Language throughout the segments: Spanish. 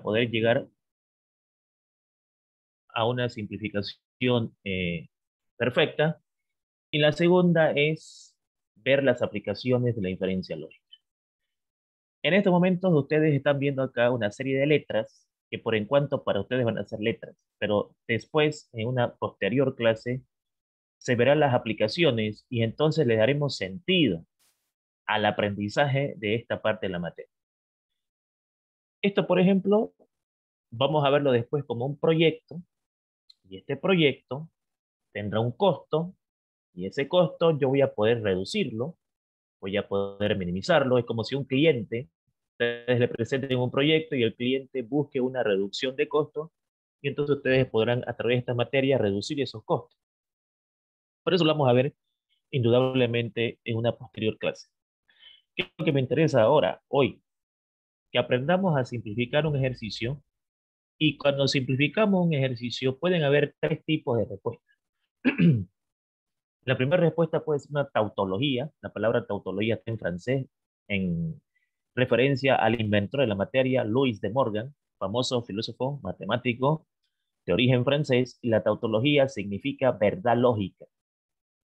poder llegar a una simplificación perfecta. Y la segunda es ver las aplicaciones de la inferencia lógica. En estos momentos ustedes están viendo acá una serie de letras que por en cuanto para ustedes van a ser letras, pero después en una posterior clase se verán las aplicaciones y entonces le daremos sentido al aprendizaje de esta parte de la materia. Esto, por ejemplo, vamos a verlo después como un proyecto y este proyecto tendrá un costo y ese costo yo voy a poder reducirlo, voy a poder minimizarlo. Es como si un cliente, ustedes le presenten un proyecto y el cliente busque una reducción de costos y entonces ustedes podrán a través de esta materia reducir esos costos. Por eso lo vamos a ver indudablemente en una posterior clase. ¿Qué es lo que me interesa ahora, hoy? Que aprendamos a simplificar un ejercicio y cuando simplificamos un ejercicio pueden haber tres tipos de respuestas. La primera respuesta puede ser una tautología. La palabra tautología está en francés, en referencia al inventor de la materia, Louis de Morgan, famoso filósofo matemático de origen francés, y la tautología significa verdad lógica.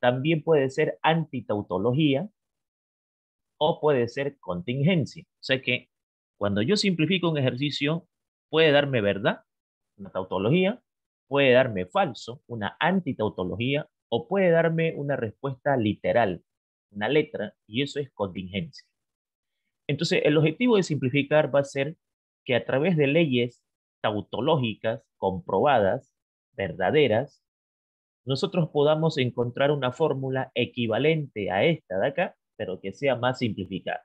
También puede ser antitautología o puede ser contingencia. O sea que cuando yo simplifico un ejercicio, puede darme verdad, una tautología, puede darme falso, una antitautología, o puede darme una respuesta literal, una letra, y eso es contingencia. Entonces, el objetivo de simplificar va a ser que a través de leyes tautológicas comprobadas, verdaderas, nosotros podamos encontrar una fórmula equivalente a esta de acá, pero que sea más simplificada.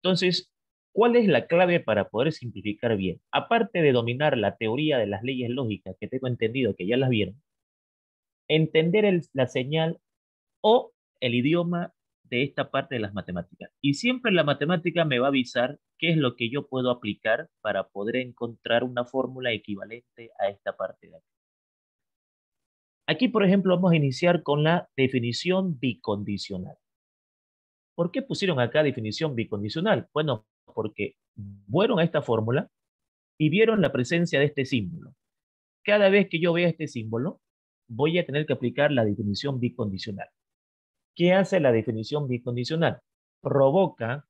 Entonces, ¿cuál es la clave para poder simplificar bien? Aparte de dominar la teoría de las leyes lógicas, que tengo entendido que ya las vieron, entender la señal o el idioma de esta parte de las matemáticas. Y siempre la matemática me va a avisar qué es lo que yo puedo aplicar para poder encontrar una fórmula equivalente a esta parte de aquí. Aquí, por ejemplo, vamos a iniciar con la definición bicondicional. ¿Por qué pusieron acá definición bicondicional? Bueno, porque fueron a esta fórmula y vieron la presencia de este símbolo. Cada vez que yo vea este símbolo, voy a tener que aplicar la definición bicondicional. ¿Qué hace la definición bicondicional? Provoca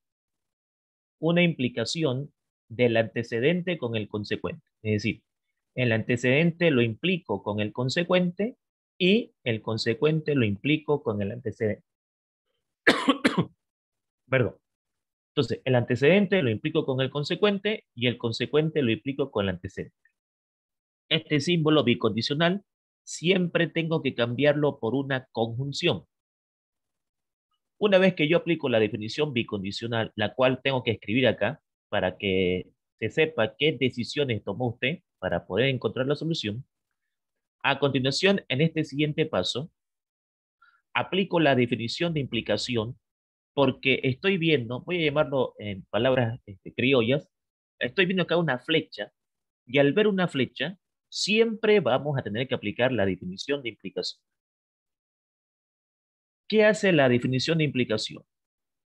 una implicación del antecedente con el consecuente. Es decir, el antecedente lo implico con el consecuente y el consecuente lo implico con el antecedente. Perdón. Entonces, el antecedente lo implico con el consecuente y el consecuente lo implico con el antecedente. Este símbolo bicondicional siempre tengo que cambiarlo por una conjunción. Una vez que yo aplico la definición bicondicional, la cual tengo que escribir acá para que se sepa qué decisiones tomó usted para poder encontrar la solución, a continuación, en este siguiente paso, aplico la definición de implicación porque estoy viendo, voy a llamarlo en palabras criollas, estoy viendo acá una flecha y al ver una flecha, siempre vamos a tener que aplicar la definición de implicación. ¿Qué hace la definición de implicación?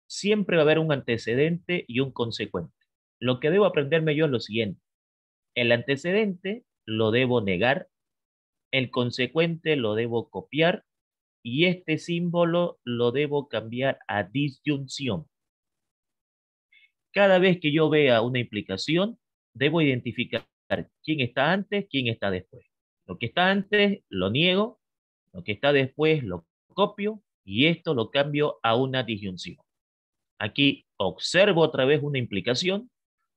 Siempre va a haber un antecedente y un consecuente. Lo que debo aprenderme yo es lo siguiente. El antecedente lo debo negar, el consecuente lo debo copiar y este símbolo lo debo cambiar a disyunción. Cada vez que yo vea una implicación, debo identificar quién está antes, quién está después. Lo que está antes lo niego, lo que está después lo copio y esto lo cambio a una disyunción. Aquí observo otra vez una implicación,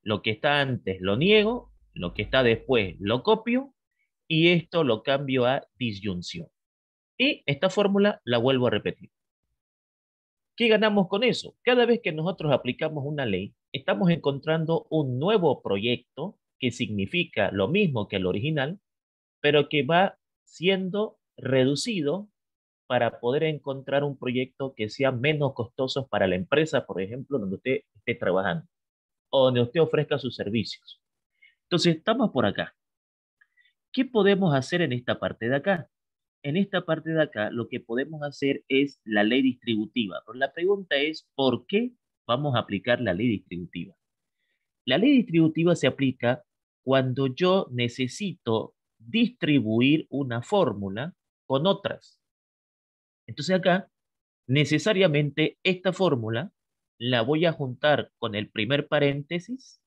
lo que está antes lo niego, lo que está después lo copio y esto lo cambio a disyunción. Y esta fórmula la vuelvo a repetir. ¿Qué ganamos con eso? Cada vez que nosotros aplicamos una ley, estamos encontrando un nuevo proyecto que significa lo mismo que el original, pero que va siendo reducido para poder encontrar un proyecto que sea menos costoso para la empresa, por ejemplo, donde usted esté trabajando o donde usted ofrezca sus servicios. Entonces, estamos por acá. ¿Qué podemos hacer en esta parte de acá? En esta parte de acá, lo que podemos hacer es la ley distributiva. Pero la pregunta es, ¿por qué vamos a aplicar la ley distributiva? La ley distributiva se aplica cuando yo necesito distribuir una fórmula con otras. Entonces acá, necesariamente esta fórmula la voy a juntar con el primer paréntesis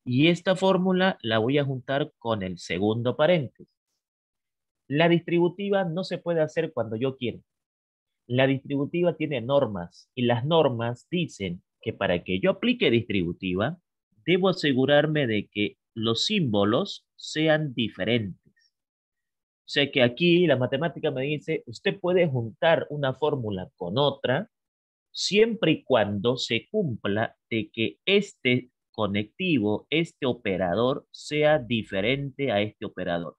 y esta fórmula la voy a juntar con el segundo paréntesis. La distributiva no se puede hacer cuando yo quiero. La distributiva tiene normas y las normas dicen que para que yo aplique distributiva, debo asegurarme de que los símbolos sean diferentes. O sea que aquí la matemática me dice, usted puede juntar una fórmula con otra siempre y cuando se cumpla de que este conectivo, este operador, sea diferente a este operador.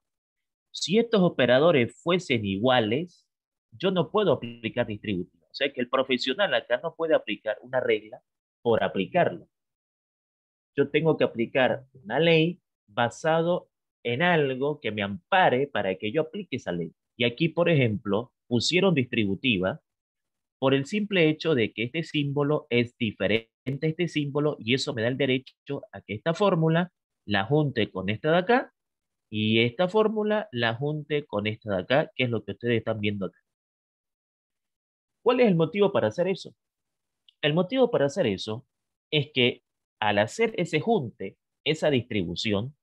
Si estos operadores fuesen iguales, yo no puedo aplicar distributiva. O sea que el profesional acá no puede aplicar una regla por aplicarla. Yo tengo que aplicar una ley basado en algo que me ampare para que yo aplique esa ley. Y aquí, por ejemplo, pusieron distributiva por el simple hecho de que este símbolo es diferente a este símbolo y eso me da el derecho a que esta fórmula la junte con esta de acá y esta fórmula la junte con esta de acá, que es lo que ustedes están viendo acá. ¿Cuál es el motivo para hacer eso? El motivo para hacer eso es que al hacer ese junte, esa distribución,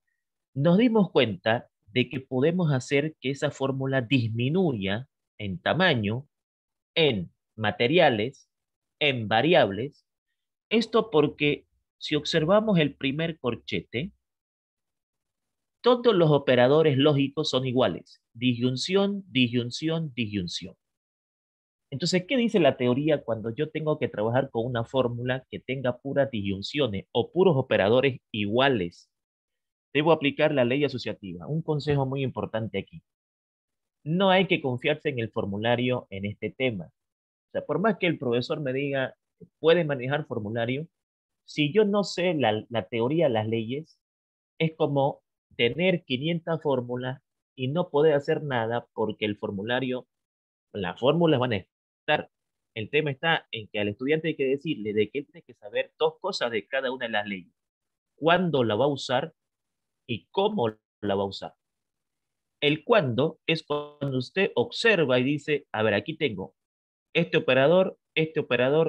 nos dimos cuenta de que podemos hacer que esa fórmula disminuya en tamaño, en materiales, en variables. Esto porque si observamos el primer corchete, todos los operadores lógicos son iguales. Disyunción, disyunción, disyunción. Entonces, ¿qué dice la teoría cuando yo tengo que trabajar con una fórmula que tenga puras disyunciones o puros operadores iguales? Debo aplicar la ley asociativa. Un consejo muy importante aquí. No hay que confiarse en el formulario en este tema. O sea, por más que el profesor me diga, puede manejar formulario, si yo no sé la teoría, las leyes, es como tener 500 fórmulas y no poder hacer nada porque el formulario, las fórmulas van a estar. El tema está en que al estudiante hay que decirle de que él tiene que saber dos cosas de cada una de las leyes. Cuándo la va a usar y cómo la va a usar. El cuándo es cuando usted observa y dice, a ver, aquí tengo este operador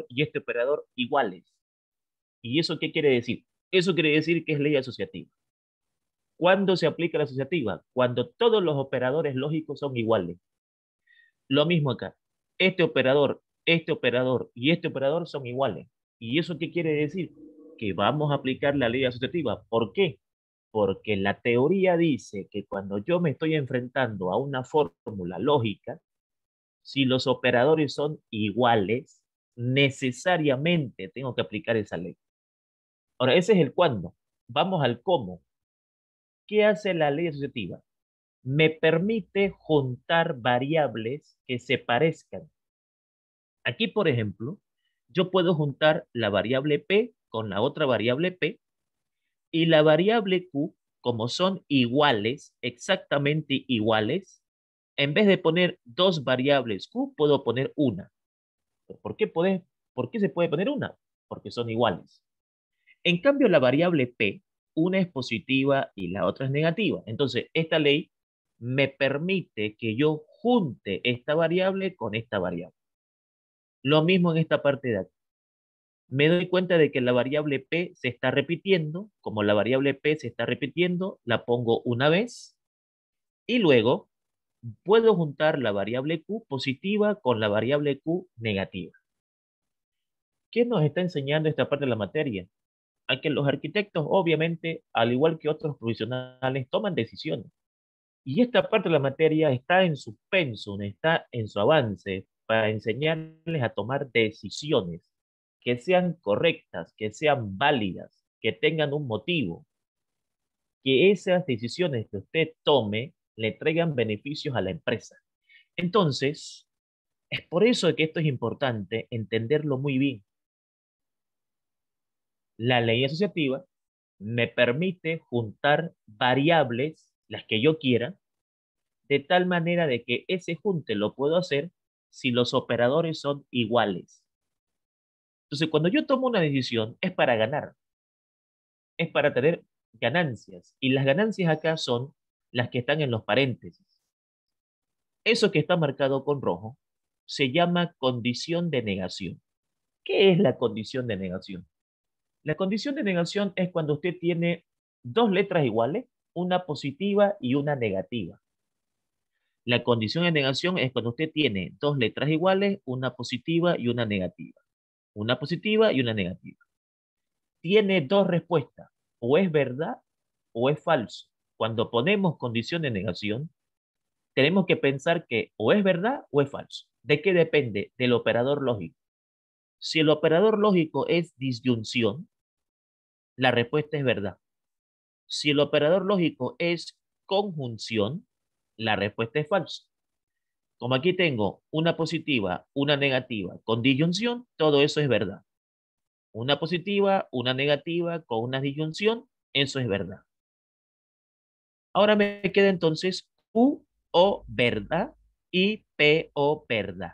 y este operador iguales. ¿Y eso qué quiere decir? Eso quiere decir que es ley asociativa. ¿Cuándo se aplica la asociativa? Cuando todos los operadores lógicos son iguales. Lo mismo acá. Este operador y este operador son iguales. ¿Y eso qué quiere decir? Que vamos a aplicar la ley asociativa. ¿Por qué? Porque la teoría dice que cuando yo me estoy enfrentando a una fórmula lógica, si los operadores son iguales, necesariamente tengo que aplicar esa ley. Ahora, ese es el cuándo. Vamos al cómo. ¿Qué hace la ley asociativa? Me permite juntar variables que se parezcan. Aquí, por ejemplo, yo puedo juntar la variable P con la otra variable P y la variable Q, como son iguales, exactamente iguales, en vez de poner dos variables Q, puedo poner una. ¿Por qué se puede poner una? Porque son iguales. En cambio, la variable P, una es positiva y la otra es negativa. Entonces, esta ley me permite que yo junte esta variable con esta variable. Lo mismo en esta parte de aquí. Me doy cuenta de que la variable P se está repitiendo. Como la variable P se está repitiendo, la pongo una vez y luego puedo juntar la variable Q positiva con la variable Q negativa. ¿Qué nos está enseñando esta parte de la materia? A que los arquitectos, obviamente, al igual que otros profesionales, toman decisiones. Y esta parte de la materia está en su pensum, está en su avance, para enseñarles a tomar decisiones que sean correctas, que sean válidas, que tengan un motivo, que esas decisiones que usted tome le traigan beneficios a la empresa. Entonces, es por eso que esto es importante entenderlo muy bien. La ley asociativa me permite juntar variables, las que yo quiera, de tal manera de que ese junte lo puedo hacer si los operadores son iguales. Entonces, cuando yo tomo una decisión, es para ganar, es para tener ganancias. Y las ganancias acá son las que están en los paréntesis. Eso que está marcado con rojo se llama condición de negación. ¿Qué es la condición de negación? La condición de negación es cuando usted tiene dos letras iguales, una positiva y una negativa. La condición de negación es cuando usted tiene dos letras iguales, una positiva y una negativa. Una positiva y una negativa. Tiene dos respuestas, o es verdad o es falso. Cuando ponemos condición de negación, tenemos que pensar que o es verdad o es falso. ¿De qué depende? Del operador lógico. Si el operador lógico es disyunción, la respuesta es verdad. Si el operador lógico es conjunción, la respuesta es falso. Como aquí tengo una positiva, una negativa con disyunción, todo eso es verdad. Una positiva, una negativa con una disyunción, eso es verdad. Ahora me queda entonces Q o verdad y P o verdad.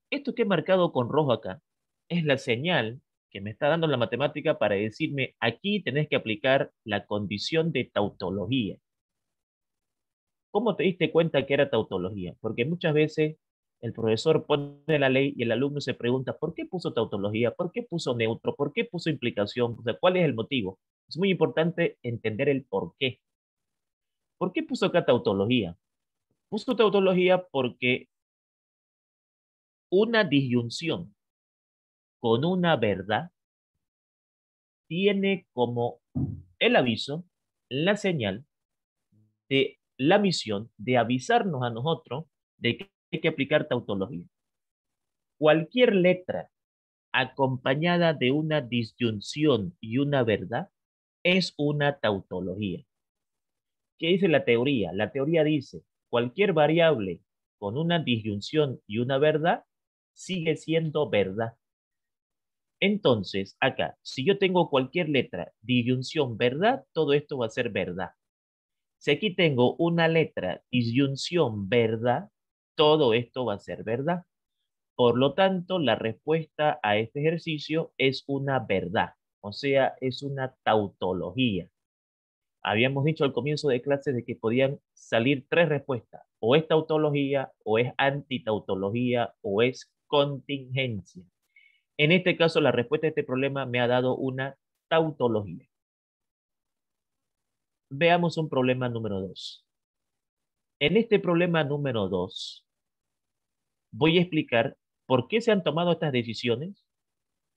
Esto que he marcado con rojo acá es la señal que me está dando la matemática para decirme aquí tenés que aplicar la condición de tautología. ¿Cómo te diste cuenta que era tautología? Porque muchas veces el profesor pone la ley y el alumno se pregunta, ¿por qué puso tautología? ¿Por qué puso neutro? ¿Por qué puso implicación? O sea, ¿cuál es el motivo? Es muy importante entender el por qué. ¿Por qué puso acá tautología? Puso tautología porque una disyunción con una verdad tiene como el aviso, la señal de la misión de avisarnos a nosotros de que hay que aplicar tautología. Cualquier letra acompañada de una disyunción y una verdad es una tautología. ¿Qué dice la teoría? La teoría dice, cualquier variable con una disyunción y una verdad sigue siendo verdad. Entonces, acá, si yo tengo cualquier letra, disyunción, verdad, todo esto va a ser verdad. Si aquí tengo una letra, disyunción, verdad, todo esto va a ser verdad. Por lo tanto, la respuesta a este ejercicio es una verdad, o sea, es una tautología. Habíamos dicho al comienzo de clase de que podían salir tres respuestas, o es tautología, o es antitautología, o es contingencia. En este caso, la respuesta a este problema me ha dado una tautología. Veamos un problema número 2. En este problema número 2, voy a explicar por qué se han tomado estas decisiones.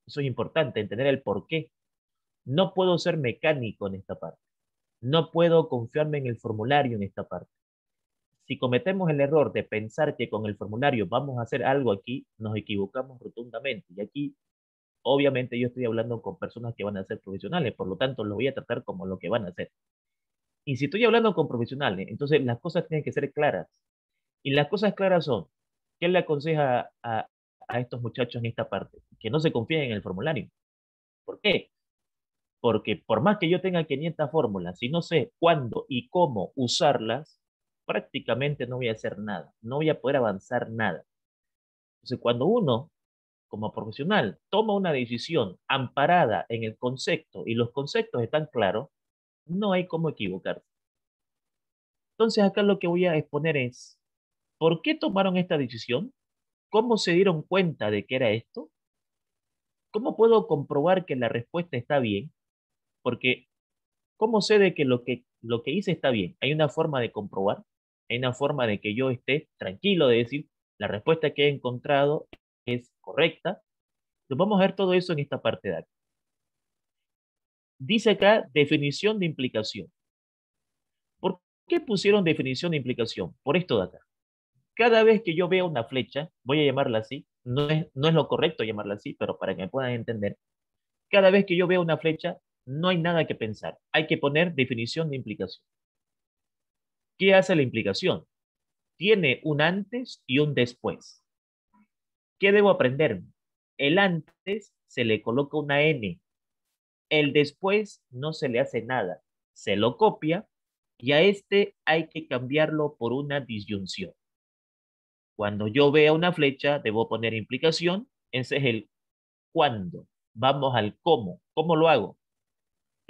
Eso es importante, entender el por qué. No puedo ser mecánico en esta parte. No puedo confiarme en el formulario en esta parte. Si cometemos el error de pensar que con el formulario vamos a hacer algo aquí, nos equivocamos rotundamente. Y aquí, obviamente, yo estoy hablando con personas que van a ser profesionales, por lo tanto, los voy a tratar como lo que van a hacer. Y si estoy hablando con profesionales, entonces las cosas tienen que ser claras. Y las cosas claras son, ¿qué le aconseja a estos muchachos en esta parte? Que no se confíen en el formulario. ¿Por qué? Porque por más que yo tenga 500 fórmulas, si no sé cuándo y cómo usarlas, prácticamente no voy a hacer nada, no voy a poder avanzar nada. Entonces, cuando uno, como profesional, toma una decisión amparada en el concepto y los conceptos están claros, no hay cómo equivocarse. Entonces, acá lo que voy a exponer es, ¿por qué tomaron esta decisión? ¿Cómo se dieron cuenta de que era esto? ¿Cómo puedo comprobar que la respuesta está bien? Porque ¿cómo sé de que lo que hice está bien? Hay una forma de comprobar, hay una forma de que yo esté tranquilo de decir, la respuesta que he encontrado es correcta. Entonces vamos a ver todo eso en esta parte de acá. Dice acá definición de implicación. ¿Por qué pusieron definición de implicación? Por esto de acá. Cada vez que yo veo una flecha, voy a llamarla así, no es lo correcto llamarla así, pero para que me puedan entender, cada vez que yo veo una flecha, no hay nada que pensar. Hay que poner definición de implicación. ¿Qué hace la implicación? Tiene un antes y un después. ¿Qué debo aprender? El antes se le coloca una N, el después no se le hace nada, se lo copia y a este hay que cambiarlo por una disyunción. Cuando yo vea una flecha, debo poner implicación, ese es el cuándo. Vamos al cómo. ¿Cómo lo hago?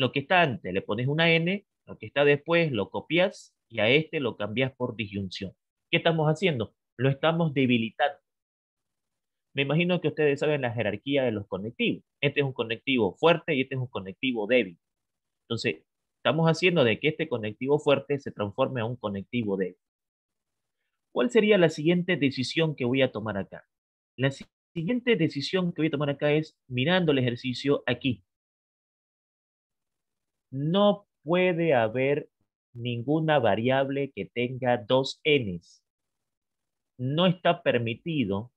Lo que está antes le pones una n, lo que está después lo copias y a este lo cambias por disyunción. ¿Qué estamos haciendo? Lo estamos debilitando. Me imagino que ustedes saben la jerarquía de los conectivos. Este es un conectivo fuerte y este es un conectivo débil. Entonces, estamos haciendo de que este conectivo fuerte se transforme a un conectivo débil. ¿Cuál sería la siguiente decisión que voy a tomar acá? La siguiente decisión que voy a tomar acá es, mirando el ejercicio aquí, no puede haber ninguna variable que tenga dos n's. No está permitido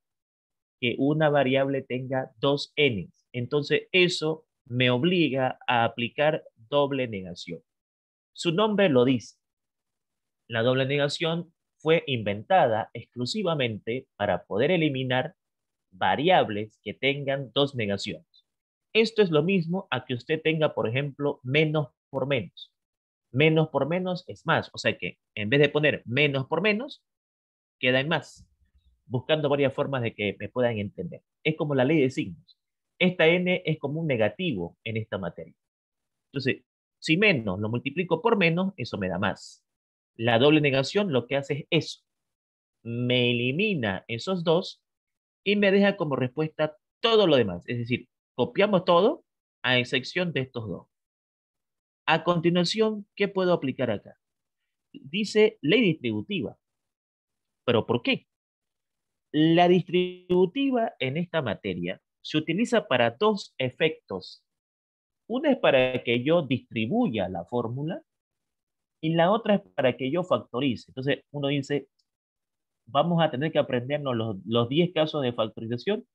que una variable tenga dos n's. Entonces, eso me obliga a aplicar doble negación. Su nombre lo dice. La doble negación fue inventada exclusivamente para poder eliminar variables que tengan dos negaciones. Esto es lo mismo a que usted tenga, por ejemplo, menos por menos. Menos por menos es más. O sea que en vez de poner menos por menos, queda en más. Buscando varias formas de que me puedan entender. Es como la ley de signos. Esta n es como un negativo en esta materia. Entonces, si menos lo multiplico por menos, eso me da más. La doble negación lo que hace es eso. Me elimina esos dos y me deja como respuesta todo lo demás. Es decir, copiamos todo a excepción de estos dos. A continuación, ¿qué puedo aplicar acá? Dice ley distributiva. ¿Pero por qué? La distributiva en esta materia se utiliza para dos efectos. Una es para que yo distribuya la fórmula y la otra es para que yo factorice. Entonces, uno dice, vamos a tener que aprendernos los 10 casos de factorización.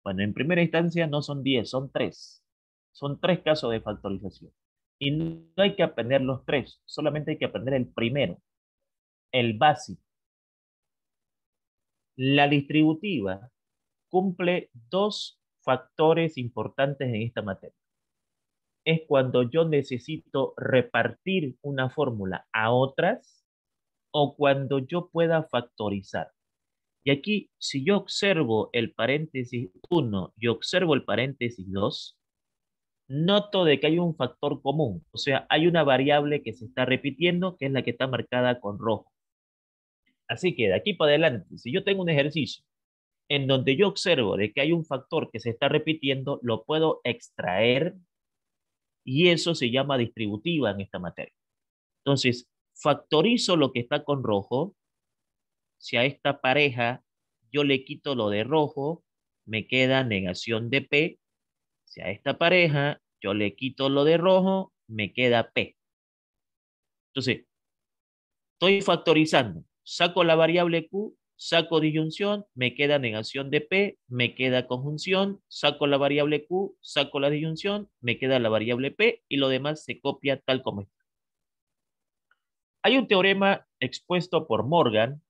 Bueno, en primera instancia no son 10, son 3. Son 3 casos de factorización. Y no hay que aprender los 3, solamente hay que aprender el primero, el básico. La distributiva cumple dos factores importantes en esta materia. Es cuando yo necesito repartir una fórmula a otras o cuando yo pueda factorizar. Y aquí, si yo observo el paréntesis 1 y observo el paréntesis 2, noto de que hay un factor común. O sea, hay una variable que se está repitiendo, que es la que está marcada con rojo. Así que de aquí para adelante, si yo tengo un ejercicio en donde yo observo de que hay un factor que se está repitiendo, lo puedo extraer y eso se llama distributiva en esta materia. Entonces, factorizo lo que está con rojo. Si a esta pareja yo le quito lo de rojo, me queda negación de P. Si a esta pareja yo le quito lo de rojo, me queda P. Entonces, estoy factorizando. Saco la variable Q, saco disyunción, me queda negación de P, me queda conjunción, saco la variable Q, saco la disyunción, me queda la variable P y lo demás se copia tal como está. Hay un teorema expuesto por Morgan,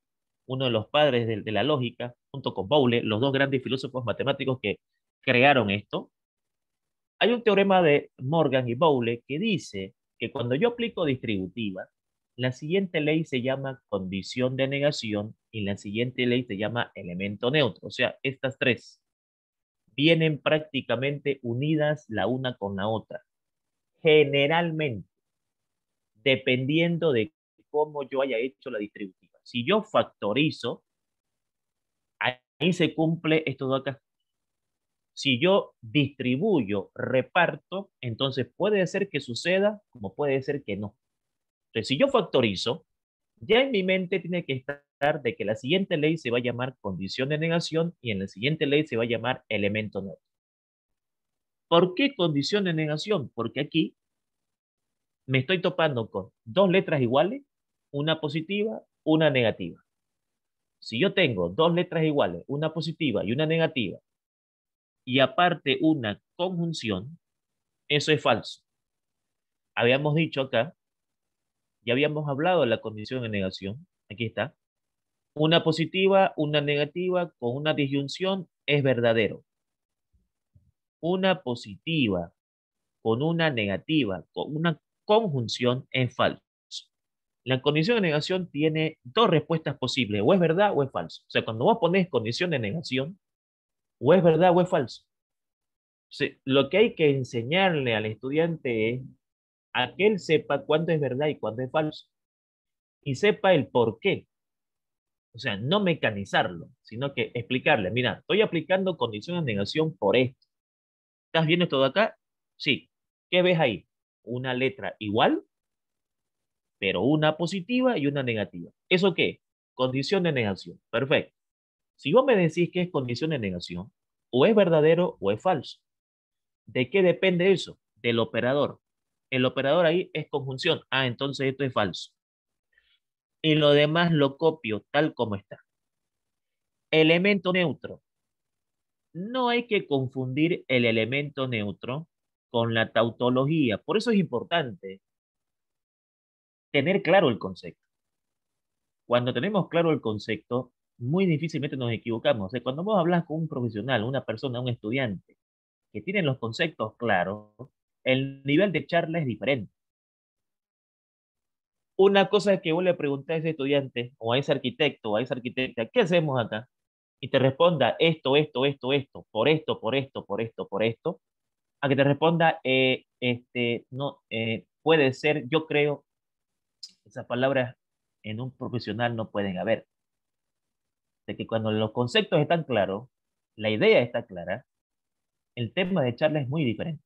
uno de los padres de la lógica, junto con Boole, los dos grandes filósofos matemáticos que crearon esto. Hay un teorema de Morgan y Boole que dice que cuando yo aplico distributiva, la siguiente ley se llama condición de negación y la siguiente ley se llama elemento neutro. O sea, estas tres vienen prácticamente unidas la una con la otra. Generalmente, dependiendo de cómo yo haya hecho la distributiva. Si yo factorizo, ahí se cumple esto de acá. Si yo distribuyo, reparto, entonces puede ser que suceda como puede ser que no. Entonces, si yo factorizo, ya en mi mente tiene que estar de que la siguiente ley se va a llamar condición de negación y en la siguiente ley se va a llamar elemento neutro. ¿Por qué condición de negación? Porque aquí me estoy topando con dos letras iguales, una positiva, una negativa. Si yo tengo dos letras iguales, una positiva y una negativa, y aparte una conjunción, eso es falso. Habíamos dicho acá, ya habíamos hablado de la condición de negación, aquí está. Una positiva, una negativa con una disyunción es verdadero. Una positiva con una negativa con una conjunción es falso. La condición de negación tiene dos respuestas posibles, o es verdad o es falso. O sea, cuando vos pones condición de negación, o es verdad o es falso. Lo que hay que enseñarle al estudiante es a que él sepa cuándo es verdad y cuándo es falso. Y sepa el por qué. O sea, no mecanizarlo, sino que explicarle, mira, estoy aplicando condiciones de negación por esto. ¿Estás viendo esto de acá? Sí. ¿Qué ves ahí? Una letra igual, pero una positiva y una negativa. ¿Eso qué? Condición de negación. Perfecto. Si vos me decís que es condición de negación, o es verdadero o es falso. ¿De qué depende eso? Del operador. El operador ahí es conjunción. Ah, entonces esto es falso. Y lo demás lo copio tal como está. Elemento neutro. No hay que confundir el elemento neutro con la tautología. Por eso es importante tener claro el concepto. Cuando tenemos claro el concepto, muy difícilmente nos equivocamos. O sea, cuando vos hablas con un profesional, una persona, un estudiante, que tienen los conceptos claros, el nivel de charla es diferente. Una cosa es que vos le preguntás a ese estudiante o a ese arquitecto o a esa arquitecta, ¿qué hacemos acá? Y te responda por esto, por esto, por esto, por esto, a que te responda, no, puede ser, yo creo, esas palabras en un profesional no pueden haber. De que cuando los conceptos están claros, la idea está clara, el tema de charla es muy diferente.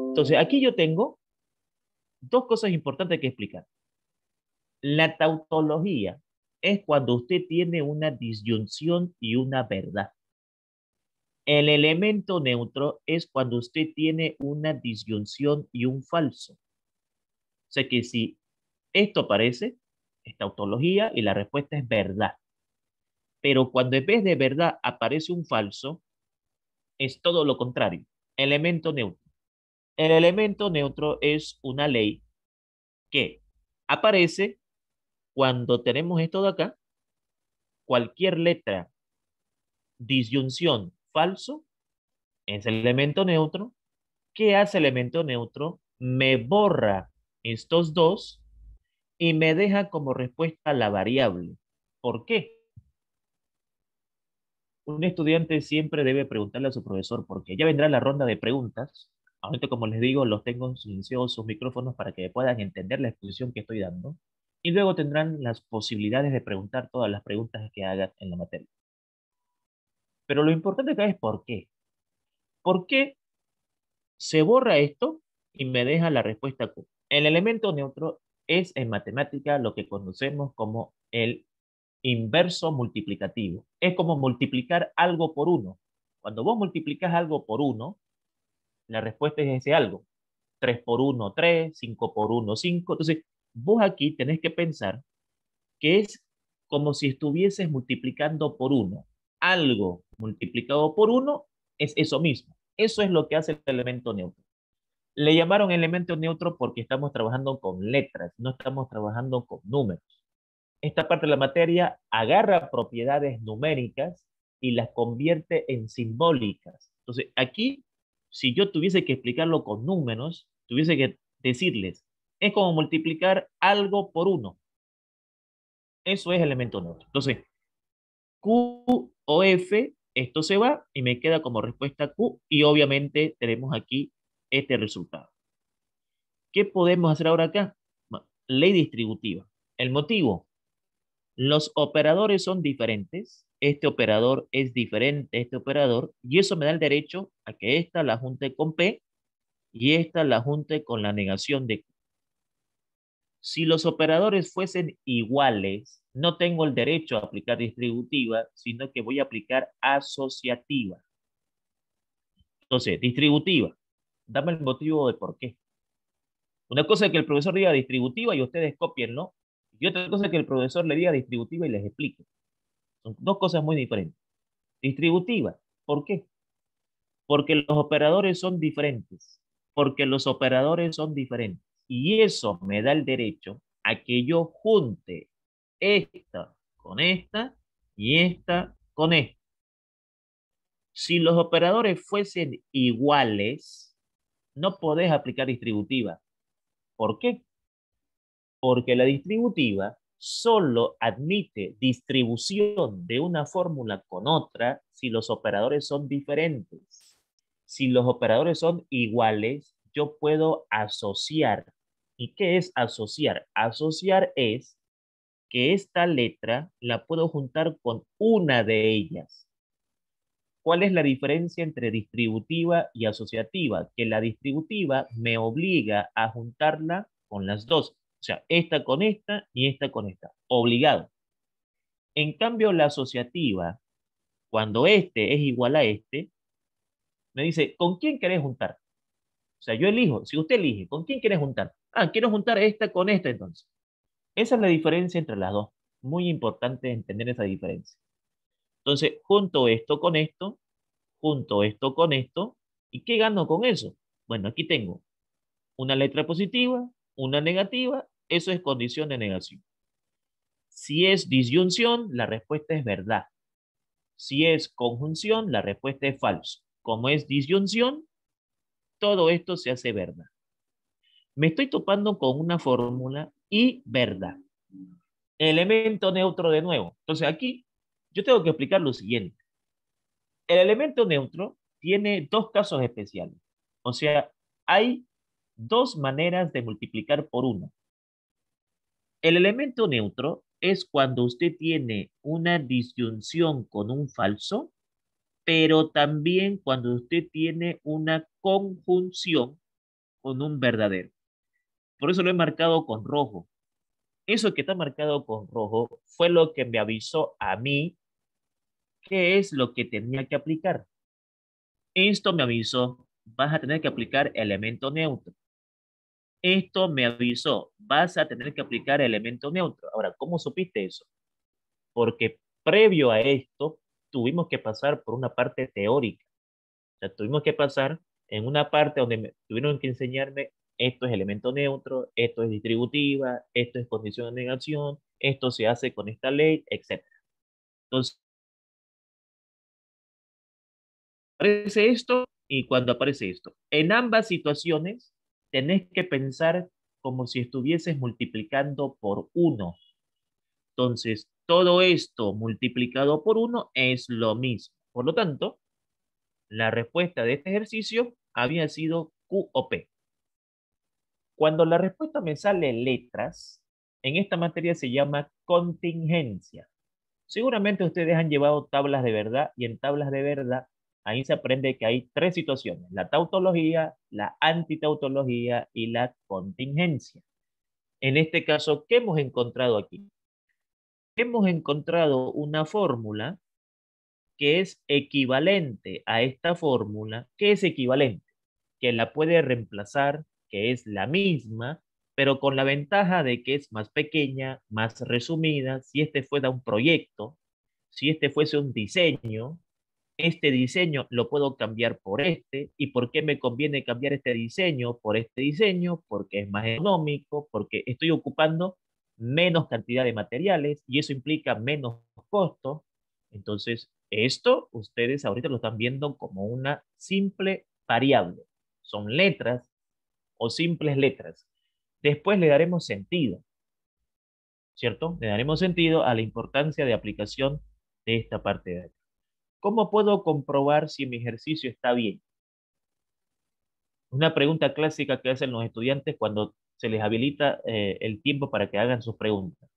Entonces, aquí yo tengo dos cosas importantes que explicar. La tautología es cuando usted tiene una disyunción y una verdad. El elemento neutro es cuando usted tiene una disyunción y un falso. O sea que si esto aparece, es tautología y la respuesta es verdad. Pero cuando en vez de verdad aparece un falso, es todo lo contrario. Elemento neutro. El elemento neutro es una ley que aparece cuando tenemos esto de acá, cualquier letra, disyunción, falso, es el elemento neutro. ¿Qué hace el elemento neutro? Me borra estos dos y me deja como respuesta la variable. ¿Por qué? Un estudiante siempre debe preguntarle a su profesor, porque ya vendrá la ronda de preguntas. Ahorita, como les digo, los tengo silenciosos sus micrófonos para que puedan entender la exposición que estoy dando. Y luego tendrán las posibilidades de preguntar todas las preguntas que hagan en la materia. Pero lo importante acá es por qué. ¿Por qué se borra esto y me deja la respuesta Q? El elemento neutro es en matemática lo que conocemos como el inverso multiplicativo. Es como multiplicar algo por uno. Cuando vos multiplicas algo por uno, la respuesta es ese algo. 3 por uno 3, 5 por uno 5. Entonces, vos aquí tenés que pensar que es como si estuvieses multiplicando por uno. Algo multiplicado por uno es eso mismo. Eso es lo que hace el elemento neutro. Le llamaron elemento neutro porque estamos trabajando con letras, no estamos trabajando con números. Esta parte de la materia agarra propiedades numéricas y las convierte en simbólicas. Entonces, aquí, si yo tuviese que explicarlo con números, tuviese que decirles, es como multiplicar algo por uno. Eso es elemento neutro. Entonces, Q o F, esto se va y me queda como respuesta Q y obviamente tenemos aquí este resultado. ¿Qué podemos hacer ahora acá? Ley distributiva. El motivo, los operadores son diferentes, este operador es diferente a este operador, y eso me da el derecho a que esta la junte con P y esta la junte con la negación de Q. Si los operadores fuesen iguales, no tengo el derecho a aplicar distributiva, sino que voy a aplicar asociativa. Entonces, distributiva, dame el motivo de por qué. Una cosa es que el profesor diga distributiva y ustedes copienlo, y otra cosa es que el profesor le diga distributiva y les explique. Son dos cosas muy diferentes. Distributiva. ¿Por qué? Porque los operadores son diferentes. Porque los operadores son diferentes. Y eso me da el derecho a que yo junte esta con esta y esta con esta. Si los operadores fuesen iguales, no podés aplicar distributiva. ¿Por qué? Porque la distributiva solo admite distribución de una fórmula con otra si los operadores son diferentes. Si los operadores son iguales, yo puedo asociar. ¿Y qué es asociar? Asociar es que esta letra la puedo juntar con una de ellas. ¿Cuál es la diferencia entre distributiva y asociativa? Que la distributiva me obliga a juntarla con las dos. O sea, esta con esta y esta con esta. Obligado. En cambio, la asociativa, cuando este es igual a este, me dice, ¿con quién querés juntar? O sea, yo elijo, si usted elige, ¿con quién quieres juntar? Ah, quiero juntar esta con esta entonces. Esa es la diferencia entre las dos. Muy importante entender esa diferencia. Entonces, junto esto con esto, junto esto con esto, ¿y qué gano con eso? Bueno, aquí tengo una letra positiva, una negativa, eso es condición de negación. Si es disyunción, la respuesta es verdad. Si es conjunción, la respuesta es falso. Como es disyunción, todo esto se hace verdad. Me estoy topando con una fórmula y verdad. Elemento neutro de nuevo. Entonces aquí yo tengo que explicar lo siguiente. El elemento neutro tiene dos casos especiales. O sea, hay dos maneras de multiplicar por uno. El elemento neutro es cuando usted tiene una disyunción con un falso, pero también cuando usted tiene una conjunción con un verdadero. Por eso lo he marcado con rojo. Eso que está marcado con rojo fue lo que me avisó a mí qué es lo que tenía que aplicar. Esto me avisó, vas a tener que aplicar elemento neutro. Esto me avisó, vas a tener que aplicar elemento neutro. Ahora, ¿cómo supiste eso? Porque previo a esto tuvimos que pasar por una parte teórica. O sea, tuvimos que pasar en una parte donde tuvieron que enseñarme esto es elemento neutro, esto es distributiva, esto es condición de negación, esto se hace con esta ley, etc. Entonces, aparece esto y cuando aparece esto. En ambas situaciones, tenés que pensar como si estuvieses multiplicando por uno. Entonces, todo esto multiplicado por uno es lo mismo. Por lo tanto, la respuesta de este ejercicio había sido Q o P. Cuando la respuesta me sale letras, en esta materia se llama contingencia. Seguramente ustedes han llevado tablas de verdad y en tablas de verdad ahí se aprende que hay tres situaciones, la tautología, la antitautología y la contingencia. En este caso, ¿qué hemos encontrado aquí? Hemos encontrado una fórmula que es equivalente a esta fórmula, que es equivalente, que la puede reemplazar, que es la misma, pero con la ventaja de que es más pequeña, más resumida. Si este fuera un proyecto, si este fuese un diseño, este diseño lo puedo cambiar por este. ¿Y por qué me conviene cambiar este diseño por este diseño? Porque es más económico, porque estoy ocupando menos cantidad de materiales y eso implica menos costos. Entonces, esto ustedes ahorita lo están viendo como una simple variable. Son letras o simples letras. Después le daremos sentido, ¿cierto? Le daremos sentido a la importancia de aplicación de esta parte de acá. ¿Cómo puedo comprobar si mi ejercicio está bien? Una pregunta clásica que hacen los estudiantes cuando se les habilita el tiempo para que hagan sus preguntas.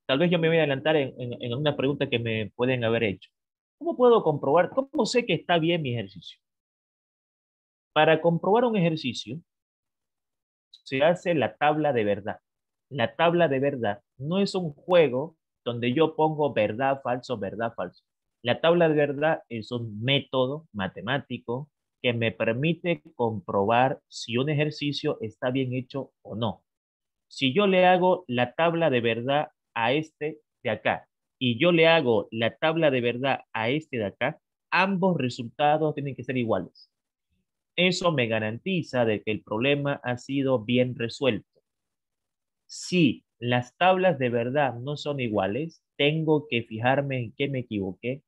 Tal vez yo me voy a adelantar en una pregunta que me pueden haber hecho. ¿Cómo puedo comprobar? ¿Cómo sé que está bien mi ejercicio? Para comprobar un ejercicio, se hace la tabla de verdad. La tabla de verdad no es un juego donde yo pongo verdad, falso, verdad, falso. La tabla de verdad es un método matemático que me permite comprobar si un ejercicio está bien hecho o no. Si yo le hago la tabla de verdad a este de acá y yo le hago la tabla de verdad a este de acá, ambos resultados tienen que ser iguales. Eso me garantiza de que el problema ha sido bien resuelto. Si las tablas de verdad no son iguales, tengo que fijarme en qué me equivoqué.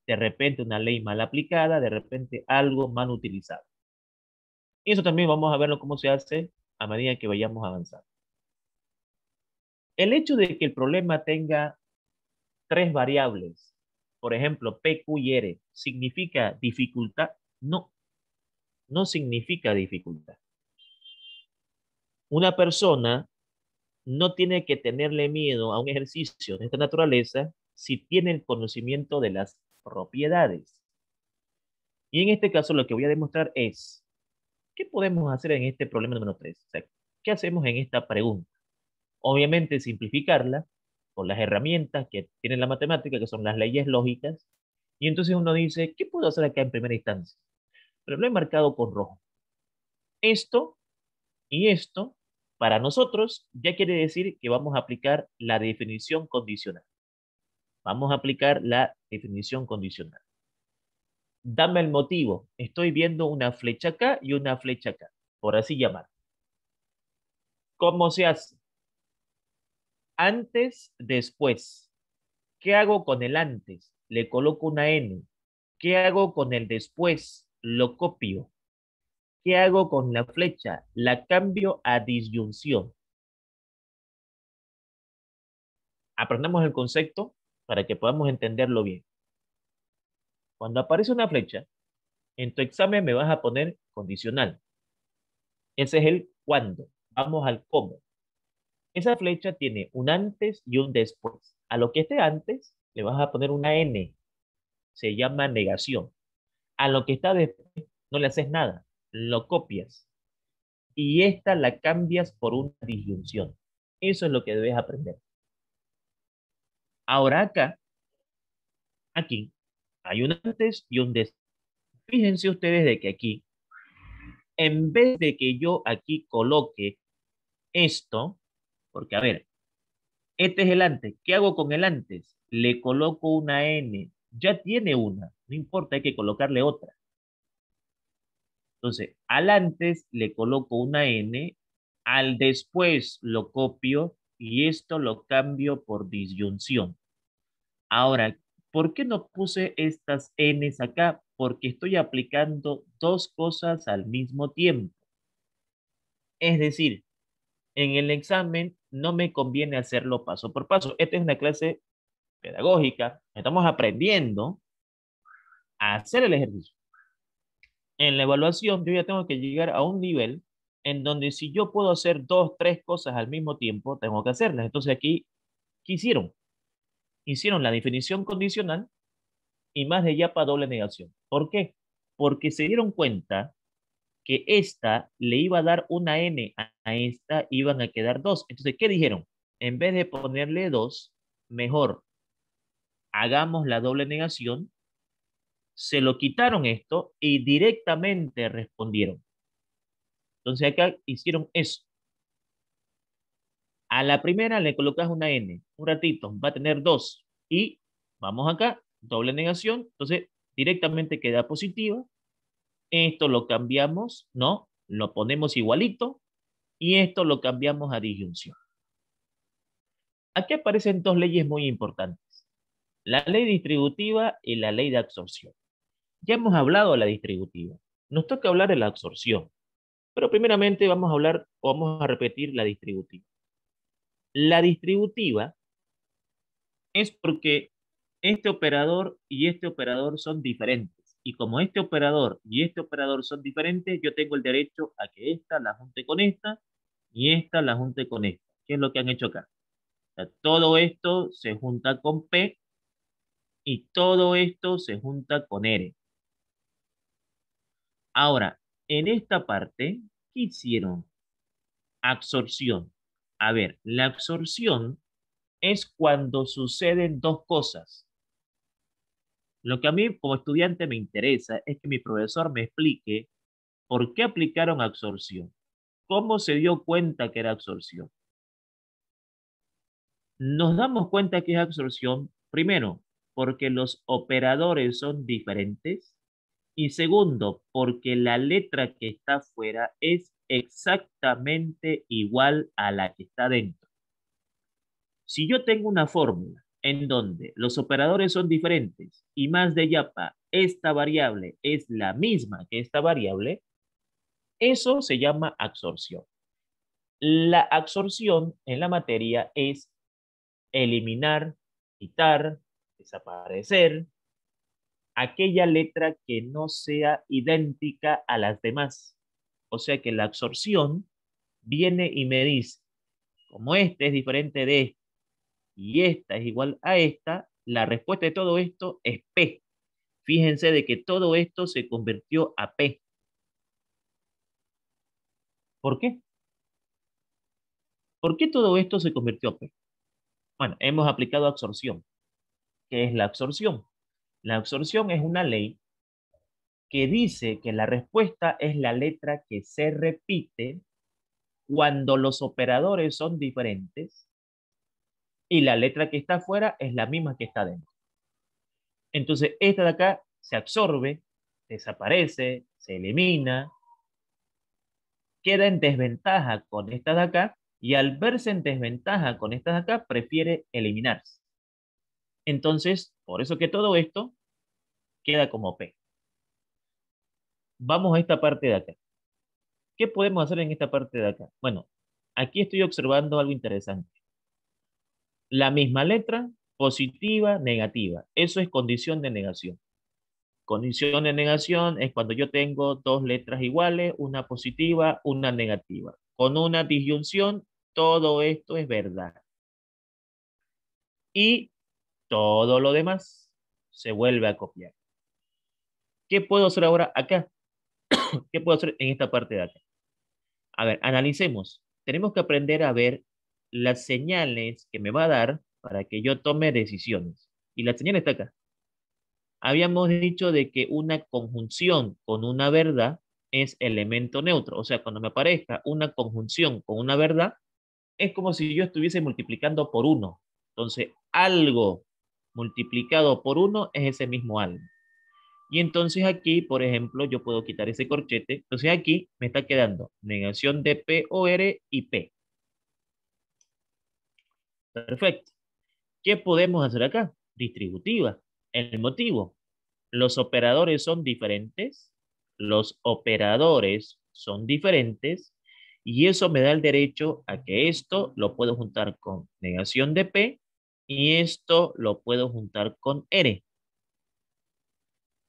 De repente una ley mal aplicada, de repente algo mal utilizado. Y eso también vamos a verlo cómo se hace a medida que vayamos avanzando. El hecho de que el problema tenga tres variables, por ejemplo, P, Q y R, ¿significa dificultad? No, no significa dificultad. Una persona no tiene que tenerle miedo a un ejercicio de esta naturaleza si tiene el conocimiento de las propiedades. Y en este caso lo que voy a demostrar es, ¿qué podemos hacer en este problema número 3? O sea, ¿qué hacemos en esta pregunta? Obviamente simplificarla con las herramientas que tiene la matemática, que son las leyes lógicas, y entonces uno dice, ¿qué puedo hacer acá en primera instancia? Pero lo he marcado con rojo. Esto y esto, para nosotros, ya quiere decir que vamos a aplicar la definición condicional. Vamos a aplicar la definición condicional. Dame el motivo. Estoy viendo una flecha acá y una flecha acá, por así llamar. ¿Cómo se hace? Antes, después. ¿Qué hago con el antes? Le coloco una N. ¿Qué hago con el después? Lo copio. ¿Qué hago con la flecha? La cambio a disyunción. Aprendamos el concepto para que podamos entenderlo bien. Cuando aparece una flecha, en tu examen me vas a poner condicional. Ese es el cuándo. Vamos al cómo. Esa flecha tiene un antes y un después. A lo que esté antes, le vas a poner una N. Se llama negación. A lo que está después, no le haces nada. Lo copias. Y esta la cambias por una disyunción. Eso es lo que debes aprender. Ahora acá, aquí, hay un antes y un después. Fíjense ustedes de que aquí, en vez de que yo aquí coloque esto, porque a ver, este es el antes. ¿Qué hago con el antes? Le coloco una N. Ya tiene una. No importa, hay que colocarle otra. Entonces, al antes le coloco una N, al después lo copio y esto lo cambio por disyunción. Ahora, ¿por qué no puse estas Ns acá? Porque estoy aplicando dos cosas al mismo tiempo. Es decir, en el examen no me conviene hacerlo paso por paso. Esta es una clase pedagógica. Estamos aprendiendo a hacer el ejercicio. En la evaluación, yo ya tengo que llegar a un nivel en donde si yo puedo hacer dos, tres cosas al mismo tiempo, tengo que hacerlas. Entonces aquí, ¿qué hicieron? Hicieron la definición condicional y más de yapa doble negación. ¿Por qué? Porque se dieron cuenta que esta le iba a dar una N a esta, iban a quedar dos. Entonces, ¿qué dijeron? En vez de ponerle dos, mejor hagamos la doble negación, se lo quitaron esto y directamente respondieron. Entonces acá hicieron eso. A la primera le colocas una N, un ratito, va a tener dos. Y vamos acá, doble negación, entonces directamente queda positiva. Esto lo cambiamos, ¿no? Lo ponemos igualito y esto lo cambiamos a disyunción. Aquí aparecen dos leyes muy importantes. La ley distributiva y la ley de absorción. Ya hemos hablado de la distributiva. Nos toca hablar de la absorción. Pero primeramente vamos a hablar o vamos a repetir la distributiva. La distributiva es porque este operador y este operador son diferentes. Y como este operador y este operador son diferentes, yo tengo el derecho a que esta la junte con esta y esta la junte con esta. ¿Qué es lo que han hecho acá? O sea, todo esto se junta con P y todo esto se junta con R. Ahora, en esta parte, ¿qué hicieron? Absorción. A ver, la absorción es cuando suceden dos cosas. Lo que a mí como estudiante me interesa es que mi profesor me explique por qué aplicaron absorción, cómo se dio cuenta que era absorción. Nos damos cuenta que es absorción, primero, porque los operadores son diferentes y segundo, porque la letra que está afuera es exactamente igual a la que está dentro. Si yo tengo una fórmula en donde los operadores son diferentes y más de yapa, esta variable es la misma que esta variable, eso se llama absorción. La absorción en la materia es eliminar, quitar, desaparecer, aquella letra que no sea idéntica a las demás. O sea que la absorción viene y me dice, como este es diferente de este y esta es igual a esta, la respuesta de todo esto es P. Fíjense de que todo esto se convirtió a P. ¿Por qué? ¿Por qué todo esto se convirtió a P? Bueno, hemos aplicado absorción. ¿Qué es la absorción? La absorción es una ley que dice que la respuesta es la letra que se repite cuando los operadores son diferentes y la letra que está afuera es la misma que está dentro. Entonces, esta de acá se absorbe, desaparece, se elimina, queda en desventaja con esta de acá y al verse en desventaja con esta de acá, prefiere eliminarse. Entonces, por eso que todo esto queda como P. Vamos a esta parte de acá. ¿Qué podemos hacer en esta parte de acá? Bueno, aquí estoy observando algo interesante. La misma letra, positiva, negativa. Eso es condición de negación. Condición de negación es cuando yo tengo dos letras iguales, una positiva, una negativa. Con una disyunción, todo esto es verdad. Y todo lo demás se vuelve a copiar. ¿Qué puedo hacer ahora acá? ¿Qué puedo hacer en esta parte de acá? A ver, analicemos. Tenemos que aprender a ver las señales que me va a dar para que yo tome decisiones. Y la señal está acá. Habíamos dicho de que una conjunción con una verdad es elemento neutro. O sea, cuando me aparezca una conjunción con una verdad, es como si yo estuviese multiplicando por uno. Entonces, algo multiplicado por uno es ese mismo algo. Y entonces aquí, por ejemplo, yo puedo quitar ese corchete. Entonces aquí me está quedando negación de P o R y P. Perfecto. ¿Qué podemos hacer acá? Distributiva. El motivo. Los operadores son diferentes. Los operadores son diferentes. Y eso me da el derecho a que esto lo puedo juntar con negación de P y esto lo puedo juntar con R.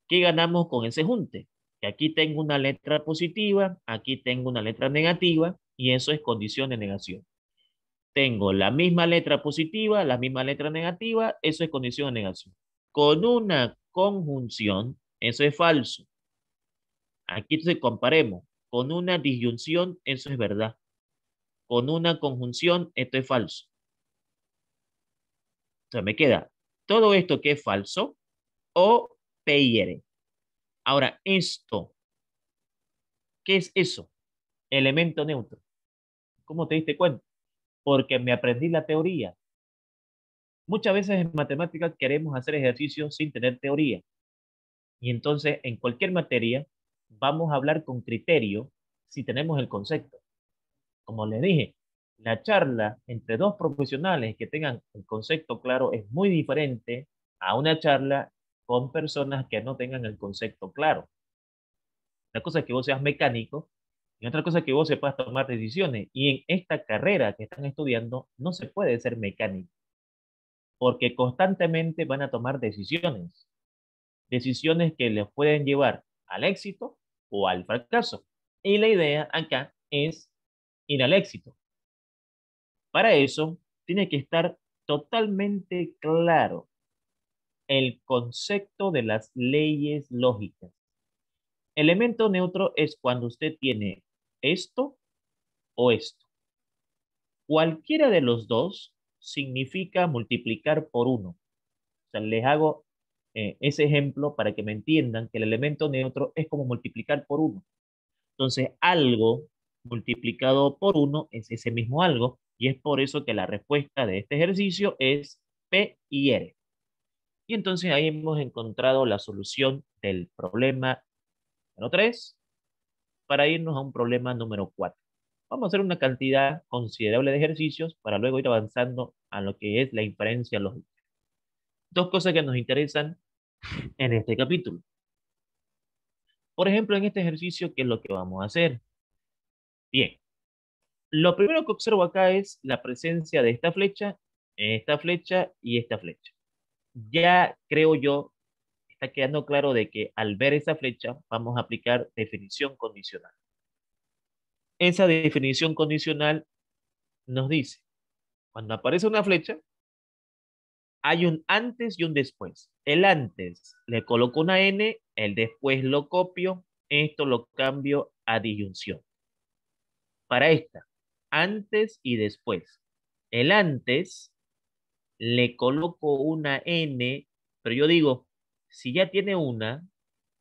¿Qué ganamos con ese junte? Que aquí tengo una letra positiva, aquí tengo una letra negativa y eso es condición de negación. Tengo la misma letra positiva, la misma letra negativa, eso es condición de negación. Con una conjunción, eso es falso. Aquí entonces comparemos. Con una disyunción, eso es verdad. Con una conjunción, esto es falso. Entonces me queda todo esto que es falso o P y R. Ahora, esto, ¿qué es eso? Elemento neutro. ¿Cómo te diste cuenta? Porque me aprendí la teoría. Muchas veces en matemáticas queremos hacer ejercicios sin tener teoría. Y entonces en cualquier materia vamos a hablar con criterio si tenemos el concepto. Como les dije, la charla entre dos profesionales que tengan el concepto claro es muy diferente a una charla con personas que no tengan el concepto claro. Una cosa es que vos seas mecánico y otra cosa es que vos sepas tomar decisiones. Y en esta carrera que están estudiando no se puede ser mecánico porque constantemente van a tomar decisiones, decisiones que les pueden llevar al éxito o al fracaso. Y la idea acá es ir al éxito. Para eso, tiene que estar totalmente claro el concepto de las leyes lógicas. Elemento neutro es cuando usted tiene esto o esto. Cualquiera de los dos significa multiplicar por uno. O sea, les hago ese ejemplo para que me entiendan que el elemento neutro es como multiplicar por uno. Entonces, algo multiplicado por uno es ese mismo algo, y es por eso que la respuesta de este ejercicio es P y R. Y entonces ahí hemos encontrado la solución del problema número 3 para irnos a un problema número 4. Vamos a hacer una cantidad considerable de ejercicios para luego ir avanzando a lo que es la inferencia lógica. Dos cosas que nos interesan en este capítulo. Por ejemplo, en este ejercicio, ¿qué es lo que vamos a hacer? Bien, lo primero que observo acá es la presencia de esta flecha y esta flecha. Ya creo yo, está quedando claro de que al ver esa flecha vamos a aplicar definición condicional. Esa definición condicional nos dice, cuando aparece una flecha, hay un antes y un después. El antes le coloco una N, el después lo copio, esto lo cambio a disyunción. Para esta, antes y después. El antes le coloco una N, pero yo digo, si ya tiene una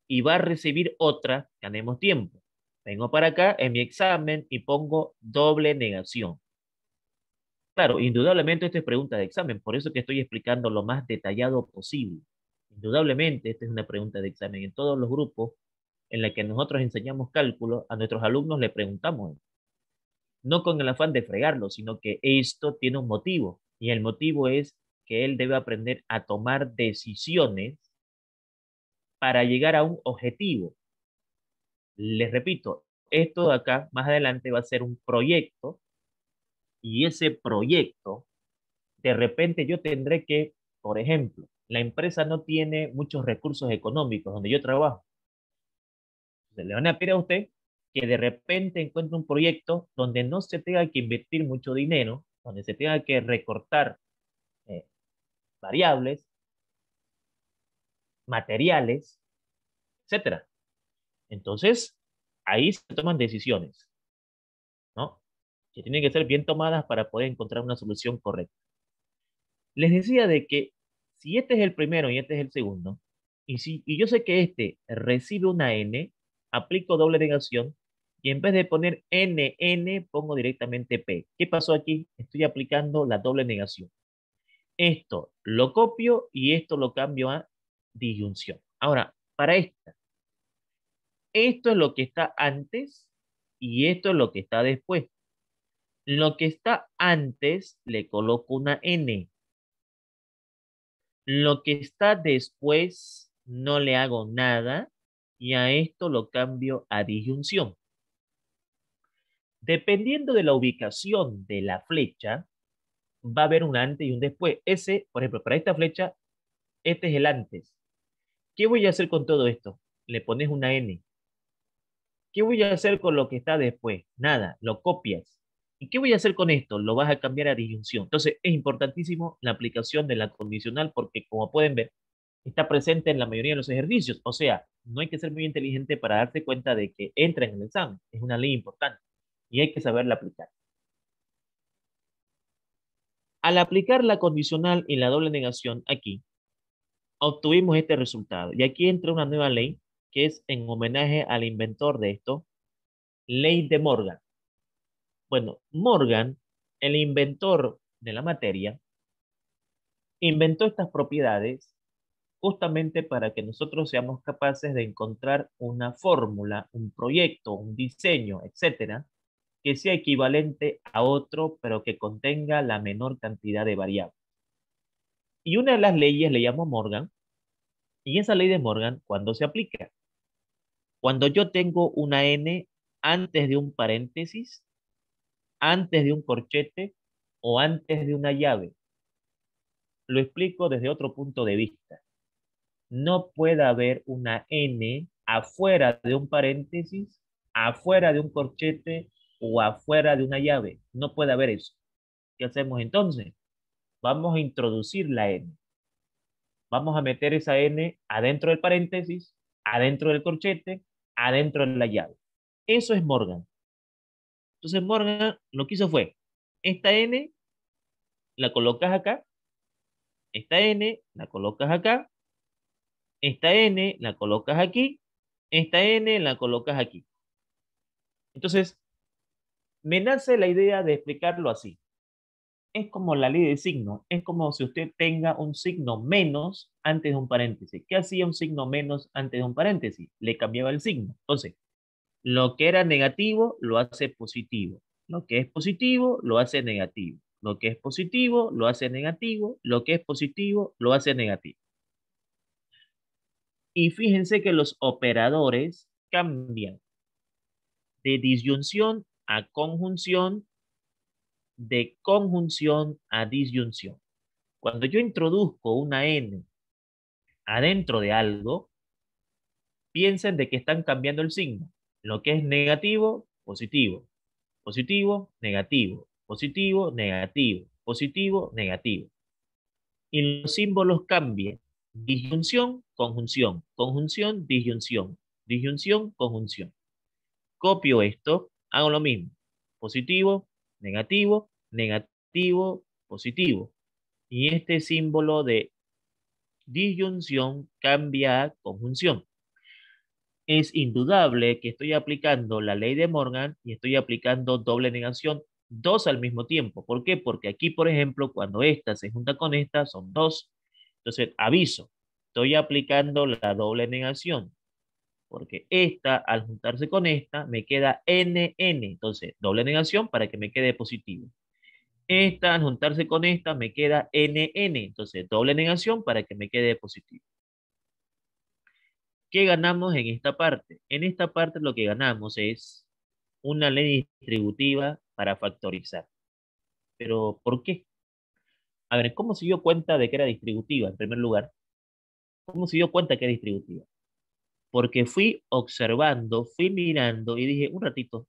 y va a recibir otra, ganemos tiempo. Vengo para acá en mi examen y pongo doble negación. Claro, indudablemente esta es pregunta de examen, por eso que estoy explicando lo más detallado posible. Indudablemente esta es una pregunta de examen. En todos los grupos en la que nosotros enseñamos cálculo, a nuestros alumnos le preguntamos, no con el afán de fregarlo, sino que esto tiene un motivo, y el motivo es que él debe aprender a tomar decisiones para llegar a un objetivo. Les repito, esto de acá más adelante va a ser un proyecto, y ese proyecto de repente yo tendré que, por ejemplo, la empresa no tiene muchos recursos económicos donde yo trabajo. Entonces, le van a pedir a usted que de repente encuentre un proyecto donde no se tenga que invertir mucho dinero, donde se tenga que recortar eh, variables, materiales, etcétera. Entonces, ahí se toman decisiones, ¿no? Que tienen que ser bien tomadas para poder encontrar una solución correcta. Les decía de que si este es el primero y este es el segundo, y yo sé que este recibe una N, aplico doble negación y en vez de poner N, pongo directamente P. ¿Qué pasó aquí? Estoy aplicando la doble negación. Esto lo copio y esto lo cambio a disyunción. Ahora, para esta, esto es lo que está antes y esto es lo que está después. Lo que está antes le coloco una N. Lo que está después no le hago nada y a esto lo cambio a disyunción. Dependiendo de la ubicación de la flecha, va a haber un antes y un después. Ese, por ejemplo, para esta flecha, este es el antes. ¿Qué voy a hacer con todo esto? Le pones una N. ¿Qué voy a hacer con lo que está después? Nada, lo copias. ¿Y qué voy a hacer con esto? Lo vas a cambiar a disyunción. Entonces, es importantísimo la aplicación de la condicional porque, como pueden ver, está presente en la mayoría de los ejercicios. O sea, no hay que ser muy inteligente para darse cuenta de que entra en el examen. Es una ley importante y hay que saberla aplicar. Al aplicar la condicional y la doble negación aquí, obtuvimos este resultado. Y aquí entra una nueva ley que es en homenaje al inventor de esto, ley de Morgan. Bueno, Morgan, el inventor de la materia, inventó estas propiedades justamente para que nosotros seamos capaces de encontrar una fórmula, un proyecto, un diseño, etcétera, que sea equivalente a otro, pero que contenga la menor cantidad de variables. Y una de las leyes le llamo Morgan, y esa ley de Morgan, ¿cuándo se aplica? Cuando yo tengo una n antes de un paréntesis, antes de un corchete o antes de una llave. Lo explico desde otro punto de vista. No puede haber una n afuera de un paréntesis, afuera de un corchete o afuera de una llave. No puede haber eso. ¿Qué hacemos entonces? Vamos a introducir la n. Vamos a meter esa n adentro del paréntesis, adentro del corchete, adentro de la llave. Eso es Morgan. Entonces Morgan lo que hizo fue, esta n la colocas acá, esta n la colocas acá, esta n la colocas aquí, esta n la colocas aquí. Entonces, me nace la idea de explicarlo así. Es como la ley de signo, es como si usted tenga un signo menos antes de un paréntesis. ¿Qué hacía un signo menos antes de un paréntesis? Le cambiaba el signo. Entonces, lo que era negativo lo hace positivo. Lo que es positivo lo hace negativo. Lo que es positivo lo hace negativo. Lo que es positivo lo hace negativo. Y fíjense que los operadores cambian de disyunción a conjunción, de conjunción a disyunción. Cuando yo introduzco una n adentro de algo, piensen de que están cambiando el signo. Lo que es negativo, positivo. Positivo, negativo. Positivo, negativo. Positivo, negativo. Y los símbolos cambian. Disyunción, conjunción. Conjunción, disyunción. Disyunción, conjunción. Copio esto, hago lo mismo. Positivo, negativo, negativo, positivo. Y este símbolo de disyunción cambia a conjunción. Es indudable que estoy aplicando la ley de Morgan y estoy aplicando doble negación, dos al mismo tiempo. ¿Por qué? Porque aquí, por ejemplo, cuando esta se junta con esta, son dos. Entonces, aviso, estoy aplicando la doble negación, porque esta, al juntarse con esta, me queda NN. Entonces, doble negación para que me quede positivo. Esta, al juntarse con esta, me queda NN. Entonces, doble negación para que me quede positivo. ¿Qué ganamos en esta parte? En esta parte lo que ganamos es una ley distributiva para factorizar. ¿Pero por qué? A ver, ¿cómo se dio cuenta de que era distributiva en primer lugar? ¿Cómo se dio cuenta que era distributiva? Porque fui observando, fui mirando y dije, un ratito,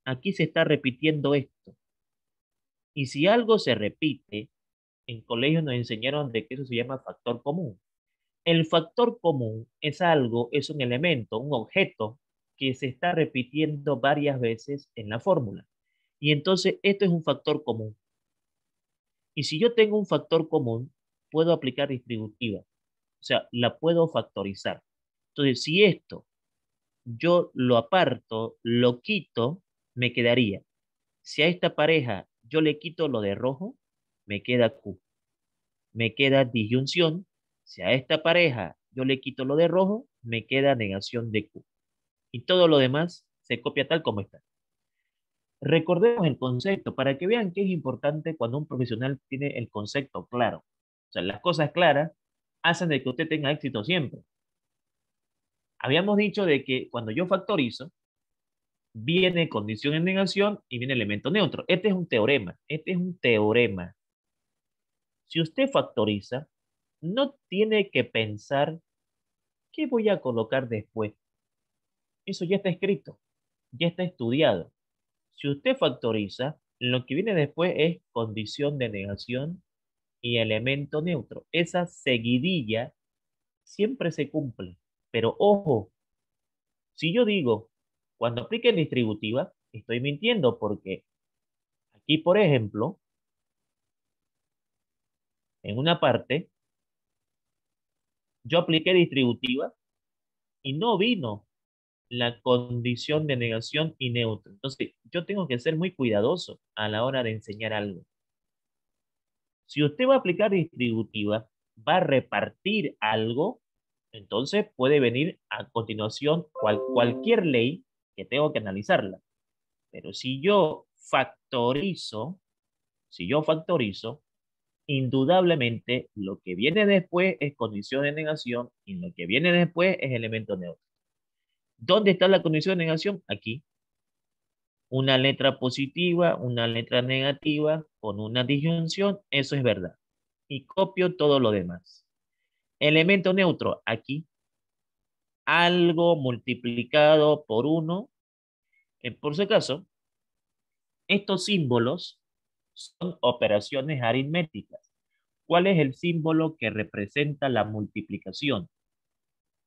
aquí se está repitiendo esto. Y si algo se repite, en colegio nos enseñaron de que eso se llama factor común. El factor común es algo, es un elemento, un objeto que se está repitiendo varias veces en la fórmula. Y entonces esto es un factor común. Y si yo tengo un factor común, puedo aplicar distributiva. O sea, la puedo factorizar. Entonces, si esto yo lo aparto, lo quito, me quedaría. Si a esta pareja yo le quito lo de rojo, me queda Q. Me queda disyunción. Si a esta pareja yo le quito lo de rojo, me queda negación de Q. Y todo lo demás se copia tal como está. Recordemos el concepto para que vean que es importante cuando un profesional tiene el concepto claro. O sea, las cosas claras hacen de que usted tenga éxito siempre. Habíamos dicho de que cuando yo factorizo, viene condición en negación y viene elemento neutro. Este es un teorema. Este es un teorema. Si usted factoriza, no tiene que pensar qué voy a colocar después. Eso ya está escrito, ya está estudiado. Si usted factoriza, lo que viene después es condición de negación y elemento neutro. Esa seguidilla siempre se cumple. Pero ojo, si yo digo, cuando aplique distributiva, estoy mintiendo porque aquí, por ejemplo, en una parte, yo apliqué distributiva y no vino la condición de negación y neutro. Entonces, yo tengo que ser muy cuidadoso a la hora de enseñar algo. Si usted va a aplicar distributiva, va a repartir algo, entonces puede venir a continuación cualquier ley que tengo que analizarla. Pero si yo factorizo, indudablemente lo que viene después es condición de negación y lo que viene después es elemento neutro. ¿Dónde está la condición de negación? Aquí. Una letra positiva, una letra negativa con una disyunción, eso es verdad. Y copio todo lo demás. Elemento neutro, aquí. Algo multiplicado por uno. Por si acaso, estos símbolos son operaciones aritméticas. ¿Cuál es el símbolo que representa la multiplicación?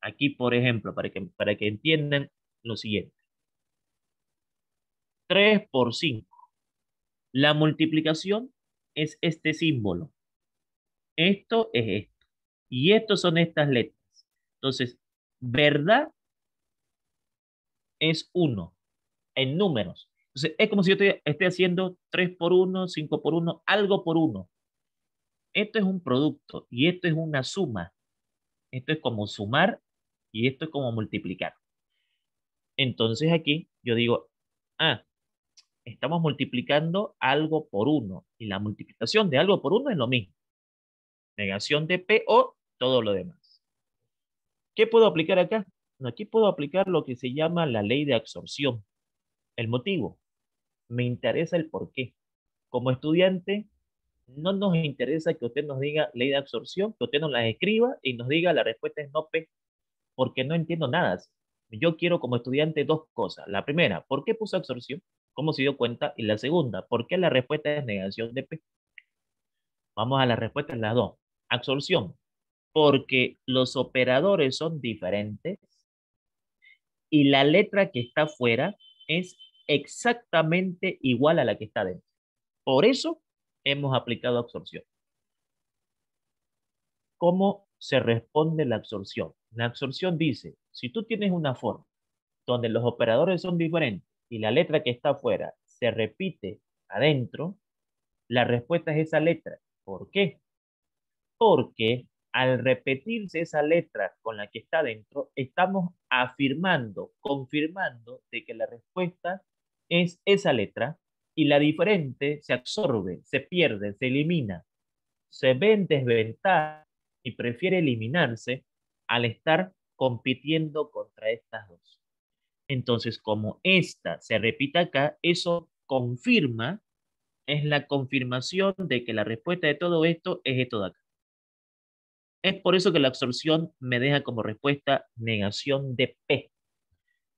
Aquí, por ejemplo, para que entiendan lo siguiente. 3 por 5. La multiplicación es este símbolo. Esto es esto. Y estos son estas letras. Entonces, verdad es 1 en números. Entonces, es como si yo esté haciendo 3 por 1, 5 por 1, algo por 1. Esto es un producto y esto es una suma. Esto es como sumar y esto es como multiplicar. Entonces aquí yo digo, ah, estamos multiplicando algo por 1 y la multiplicación de algo por 1 es lo mismo. Negación de P o todo lo demás. ¿Qué puedo aplicar acá? No, aquí puedo aplicar lo que se llama la ley de absorción. El motivo. Me interesa el por qué. Como estudiante, No nos interesa que usted nos diga ley de absorción, que usted nos la escriba y nos diga la respuesta es no P, porque no entiendo nada. Yo quiero como estudiante dos cosas. La primera, ¿por qué puso absorción? ¿Cómo se dio cuenta? Y la segunda, ¿por qué la respuesta es negación de P? Vamos a la respuesta en las dos. Absorción, porque los operadores son diferentes y la letra que está afuera es exactamente igual a la que está dentro. Por eso hemos aplicado absorción. ¿Cómo se responde la absorción? La absorción dice, si tú tienes una forma donde los operadores son diferentes y la letra que está afuera se repite adentro, la respuesta es esa letra. ¿Por qué? Porque al repetirse esa letra con la que está dentro, estamos afirmando, confirmando de que la respuesta es esa letra y la diferente se absorbe, se pierde, se elimina, se ve en desventaja y prefiere eliminarse al estar compitiendo contra estas dos. Entonces, como esta se repite acá, eso confirma, es la confirmación de que la respuesta de todo esto es esto de acá. Es por eso que la absorción me deja como respuesta negación de P.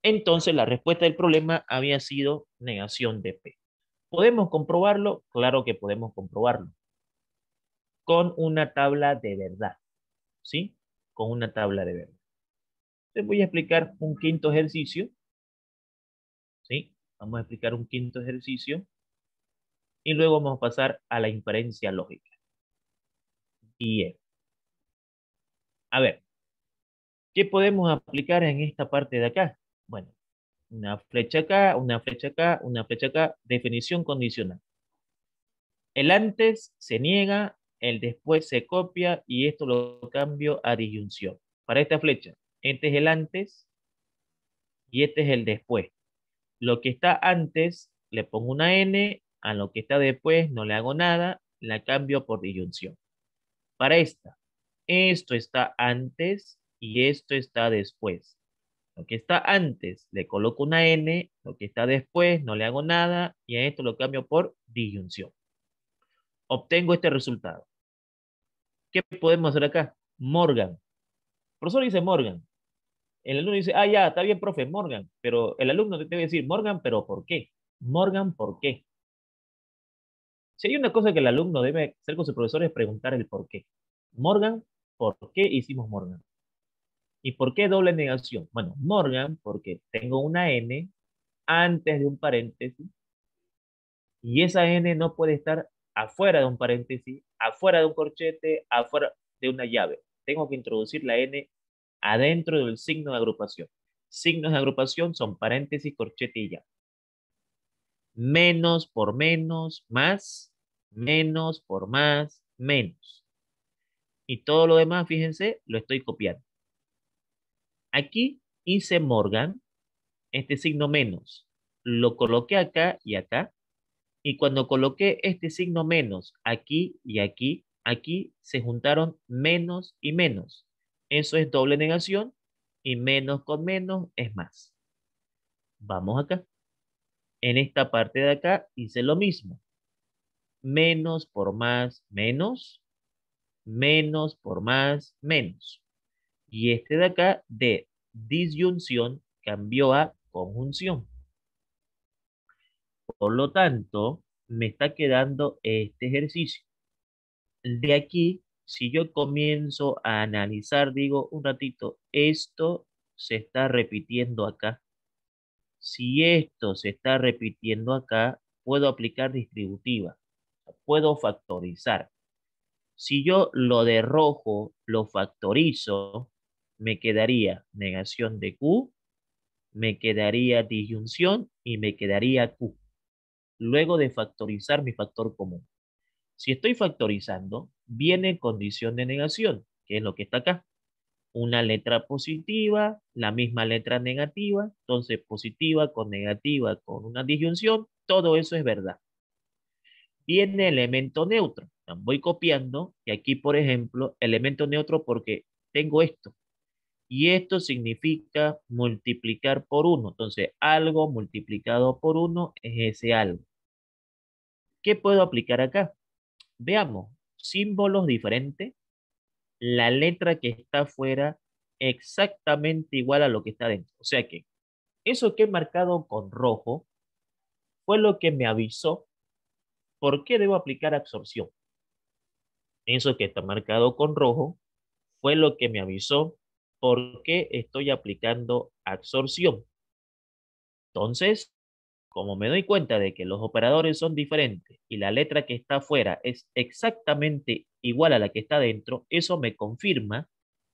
Entonces, la respuesta del problema había sido negación de P. ¿Podemos comprobarlo? Claro que podemos comprobarlo. Con una tabla de verdad. ¿Sí? Con una tabla de verdad. Les voy a explicar un quinto ejercicio. ¿Sí? Vamos a explicar un quinto ejercicio. Y luego vamos a pasar a la inferencia lógica. Y a ver, ¿qué podemos aplicar en esta parte de acá? Bueno, una flecha acá, una flecha acá, una flecha acá, definición condicional. El antes se niega, el después se copia y esto lo cambio a disyunción. Para esta flecha, este es el antes y este es el después. Lo que está antes le pongo una N, a lo que está después no le hago nada, la cambio por disyunción. Para esta, esto está antes y esto está después. Lo que está antes le coloco una N, lo que está después no le hago nada y a esto lo cambio por disyunción. Obtengo este resultado. ¿Qué podemos hacer acá? Morgan. El profesor dice Morgan. El alumno dice, ah, ya, está bien, profe, Morgan. Pero el alumno debe decir, Morgan, pero ¿por qué? Morgan, ¿por qué? Si hay una cosa que el alumno debe hacer con su profesor es preguntar el por qué. Morgan, ¿por qué hicimos Morgan? ¿Y por qué doble negación? Bueno, Morgan, porque tengo una N antes de un paréntesis y esa N no puede estar afuera de un paréntesis, afuera de un corchete, afuera de una llave. Tengo que introducir la N adentro del signo de agrupación. Signos de agrupación son paréntesis, corchete y llave. Menos por menos por más, menos. Y todo lo demás, fíjense, lo estoy copiando. Aquí hice Morgan, este signo menos. Lo coloqué acá y acá. Y cuando coloqué este signo menos aquí y aquí, aquí se juntaron menos y menos. Eso es doble negación y menos con menos es más. Vamos acá. En esta parte de acá hice lo mismo. Menos por más, menos. Menos por más, menos. Y este de acá de disyunción cambió a conjunción. Por lo tanto, me está quedando este ejercicio. De aquí, si yo comienzo a analizar, digo un ratito, esto se está repitiendo acá. Si esto se está repitiendo acá, puedo aplicar distributiva, puedo factorizar. Si yo lo de rojo lo factorizo, me quedaría negación de Q, me quedaría disyunción y me quedaría Q. Luego de factorizar mi factor común. Si estoy factorizando, viene condición de negación, que es lo que está acá. Una letra positiva, la misma letra negativa, entonces positiva con negativa con una disyunción, todo eso es verdad. Viene elemento neutro. Voy copiando y aquí, por ejemplo, elemento neutro porque tengo esto. Y esto significa multiplicar por 1. Entonces, algo multiplicado por 1 es ese algo. ¿Qué puedo aplicar acá? Veamos, símbolos diferentes, la letra que está afuera exactamente igual a lo que está dentro. O sea que eso que he marcado con rojo fue lo que me avisó por qué debo aplicar absorción. Eso que está marcado con rojo fue lo que me avisó por qué estoy aplicando absorción. Entonces, como me doy cuenta de que los operadores son diferentes y la letra que está afuera es exactamente igual a la que está dentro, eso me confirma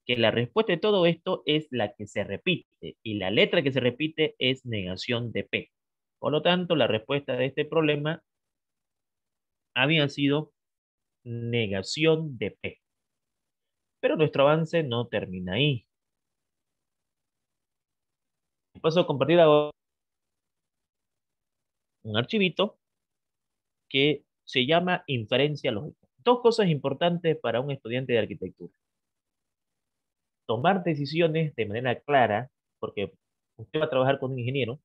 que la respuesta de todo esto es la que se repite y la letra que se repite es negación de P. Por lo tanto, la respuesta de este problema había sido negación de P. Pero nuestro avance no termina ahí. Paso a compartir ahora un archivito que se llama inferencia lógica. Dos cosas importantes para un estudiante de arquitectura. Tomar decisiones de manera clara, porque usted va a trabajar con un ingeniero.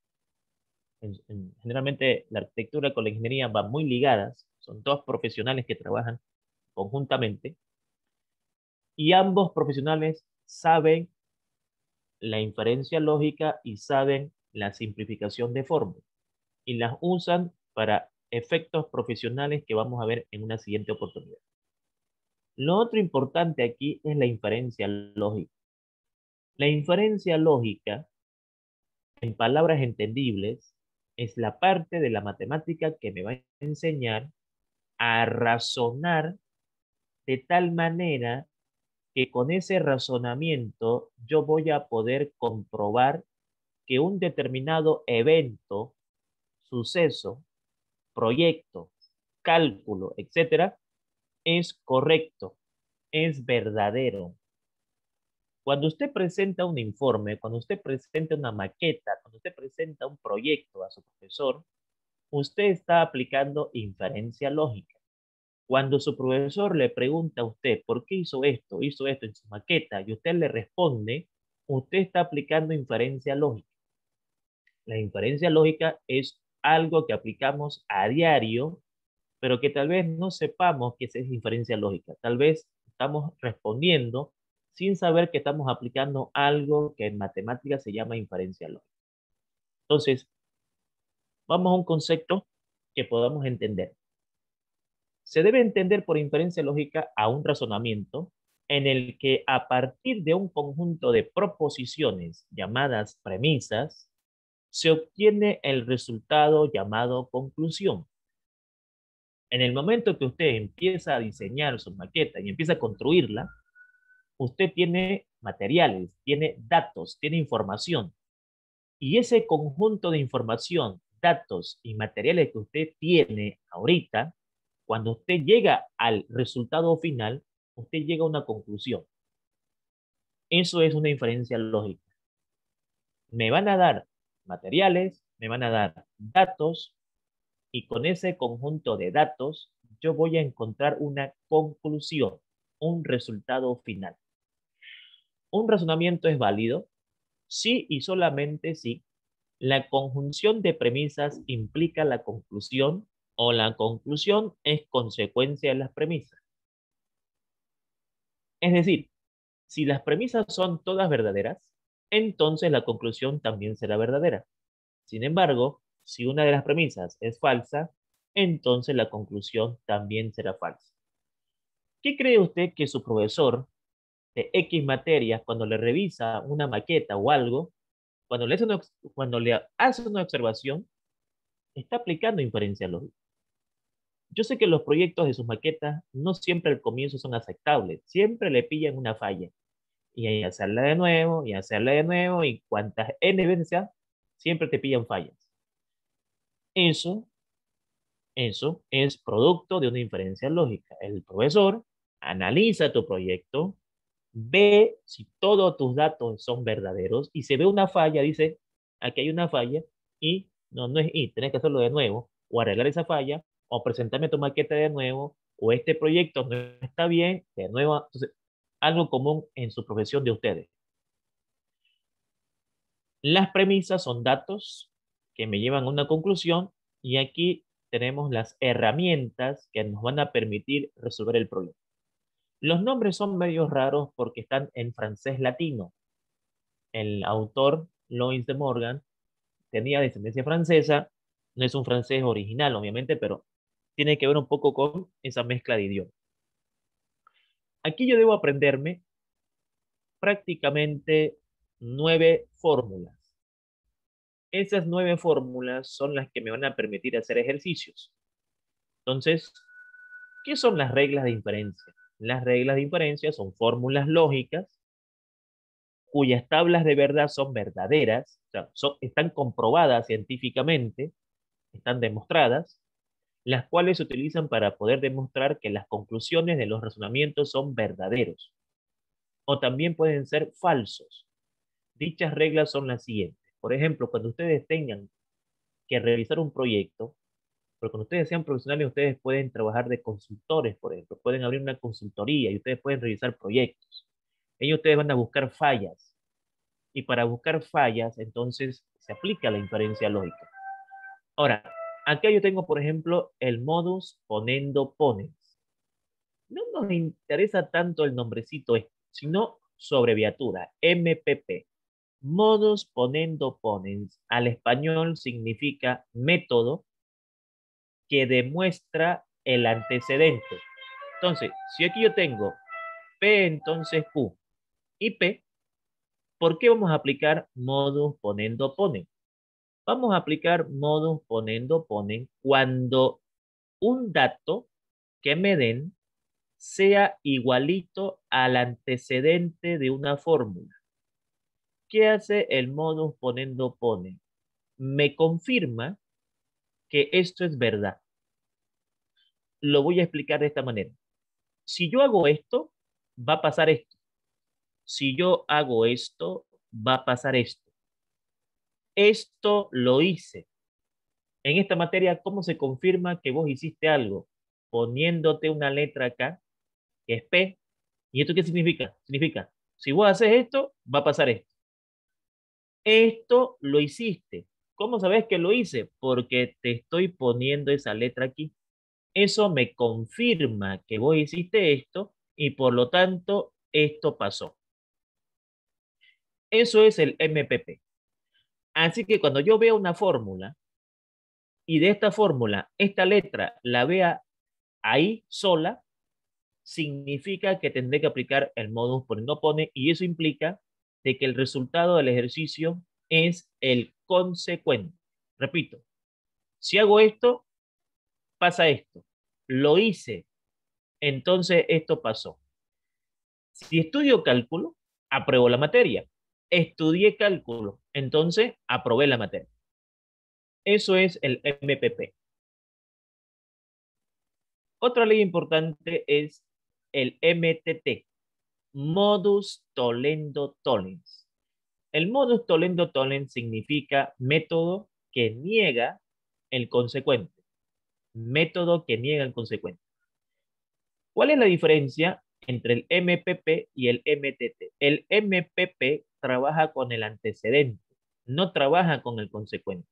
Generalmente la arquitectura con la ingeniería van muy ligadas, son dos profesionales que trabajan conjuntamente y ambos profesionales saben la inferencia lógica y saben la simplificación de fórmulas y las usan para efectos profesionales que vamos a ver en una siguiente oportunidad. Lo otro importante aquí es la inferencia lógica. La inferencia lógica, en palabras entendibles, es la parte de la matemática que me va a enseñar a razonar de tal manera que con ese razonamiento yo voy a poder comprobar que un determinado evento, suceso, proyecto, cálculo, etcétera, es correcto, es verdadero. Cuando usted presenta un informe, cuando usted presenta una maqueta, cuando usted presenta un proyecto a su profesor, usted está aplicando inferencia lógica. Cuando su profesor le pregunta a usted por qué hizo esto en su maqueta, y usted le responde, usted está aplicando inferencia lógica. La inferencia lógica es algo que aplicamos a diario, pero que tal vez no sepamos que es inferencia lógica. Tal vez estamos respondiendo sin saber que estamos aplicando algo que en matemáticas se llama inferencia lógica. Entonces, vamos a un concepto que podamos entender. Se debe entender por inferencia lógica a un razonamiento en el que a partir de un conjunto de proposiciones llamadas premisas, se obtiene el resultado llamado conclusión. En el momento que usted empieza a diseñar su maqueta y empieza a construirla, usted tiene materiales, tiene datos, tiene información. Y ese conjunto de información, datos y materiales que usted tiene ahorita, cuando usted llega al resultado final, usted llega a una conclusión. Eso es una inferencia lógica. Me van a dar materiales, me van a dar datos, y con ese conjunto de datos yo voy a encontrar una conclusión, un resultado final. Un razonamiento es válido si y solamente si la conjunción de premisas implica la conclusión o la conclusión es consecuencia de las premisas. Es decir, si las premisas son todas verdaderas, entonces la conclusión también será verdadera. Sin embargo, si una de las premisas es falsa, entonces la conclusión también será falsa. ¿Qué cree usted que su profesor de X materias, cuando le revisa una maqueta o algo, cuando le hace una observación, está aplicando inferencia lógica? Yo sé que los proyectos de sus maquetas no siempre al comienzo son aceptables, siempre le pillan una falla. Y hay que hacerla de nuevo, y hacerla de nuevo, y cuantas N veces sea, siempre te pillan fallas. Eso Eso es producto de una inferencia lógica. El profesor analiza tu proyecto, ve si todos tus datos son verdaderos y se ve una falla, dice, aquí hay una falla y no es y, tienes que hacerlo de nuevo o arreglar esa falla o presentarme tu maqueta de nuevo o este proyecto no está bien, de nuevo. Entonces, algo común en su profesión de ustedes. Las premisas son datos que me llevan a una conclusión y aquí tenemos las herramientas que nos van a permitir resolver el problema. Los nombres son medio raros porque están en francés latino. El autor, Louis de Morgan, tenía descendencia francesa, no es un francés original, obviamente, pero tiene que ver un poco con esa mezcla de idiomas. Aquí yo debo aprenderme prácticamente 9 fórmulas. Esas 9 fórmulas son las que me van a permitir hacer ejercicios. Entonces, ¿qué son las reglas de inferencia? Las reglas de inferencia son fórmulas lógicas cuyas tablas de verdad son verdaderas, o sea, están comprobadas científicamente, están demostradas, las cuales se utilizan para poder demostrar que las conclusiones de los razonamientos son verdaderos o también pueden ser falsos. Dichas reglas son las siguientes. Por ejemplo, cuando ustedes tengan que realizar un proyecto, pero cuando ustedes sean profesionales, ustedes pueden trabajar de consultores, por ejemplo, pueden abrir una consultoría y ustedes pueden realizar proyectos. Ellos ustedes van a buscar fallas y para buscar fallas, entonces se aplica la inferencia lógica. Ahora, acá yo tengo, por ejemplo, el modus ponendo ponens. No nos interesa tanto el nombrecito, sino su abreviatura, MPP. Modus ponendo ponens, al español significa método que demuestra el antecedente. Entonces, si aquí yo tengo P, entonces Q y P, ¿por qué vamos a aplicar modus ponendo ponen? Vamos a aplicar modus ponendo ponen cuando un dato que me den sea igualito al antecedente de una fórmula. ¿Qué hace el modus ponendo ponen? Me confirma que esto es verdad. Lo voy a explicar de esta manera. Si yo hago esto, va a pasar esto. Si yo hago esto, va a pasar esto. Esto lo hice. En esta materia, ¿cómo se confirma que vos hiciste algo? Poniéndote una letra acá, que es P. ¿Y esto qué significa? Significa, si vos haces esto, va a pasar esto. Esto lo hiciste. ¿Cómo sabes que lo hice? Porque te estoy poniendo esa letra aquí. Eso me confirma que vos hiciste esto y por lo tanto esto pasó. Eso es el MPP. Así que cuando yo veo una fórmula y de esta fórmula esta letra la vea ahí sola, significa que tendré que aplicar el modus ponendo pone y eso implica de que el resultado del ejercicio es el consecuente. Repito, si hago esto, pasa esto. Lo hice, entonces esto pasó. Si estudio cálculo, apruebo la materia. Estudié cálculo, entonces aprobé la materia. Eso es el MPP. Otra ley importante es el MTT, Modus Tollendo Tollens. El modus tollendo tollens significa método que niega el consecuente. Método que niega el consecuente. ¿Cuál es la diferencia entre el MPP y el MTT? El MPP trabaja con el antecedente, no trabaja con el consecuente.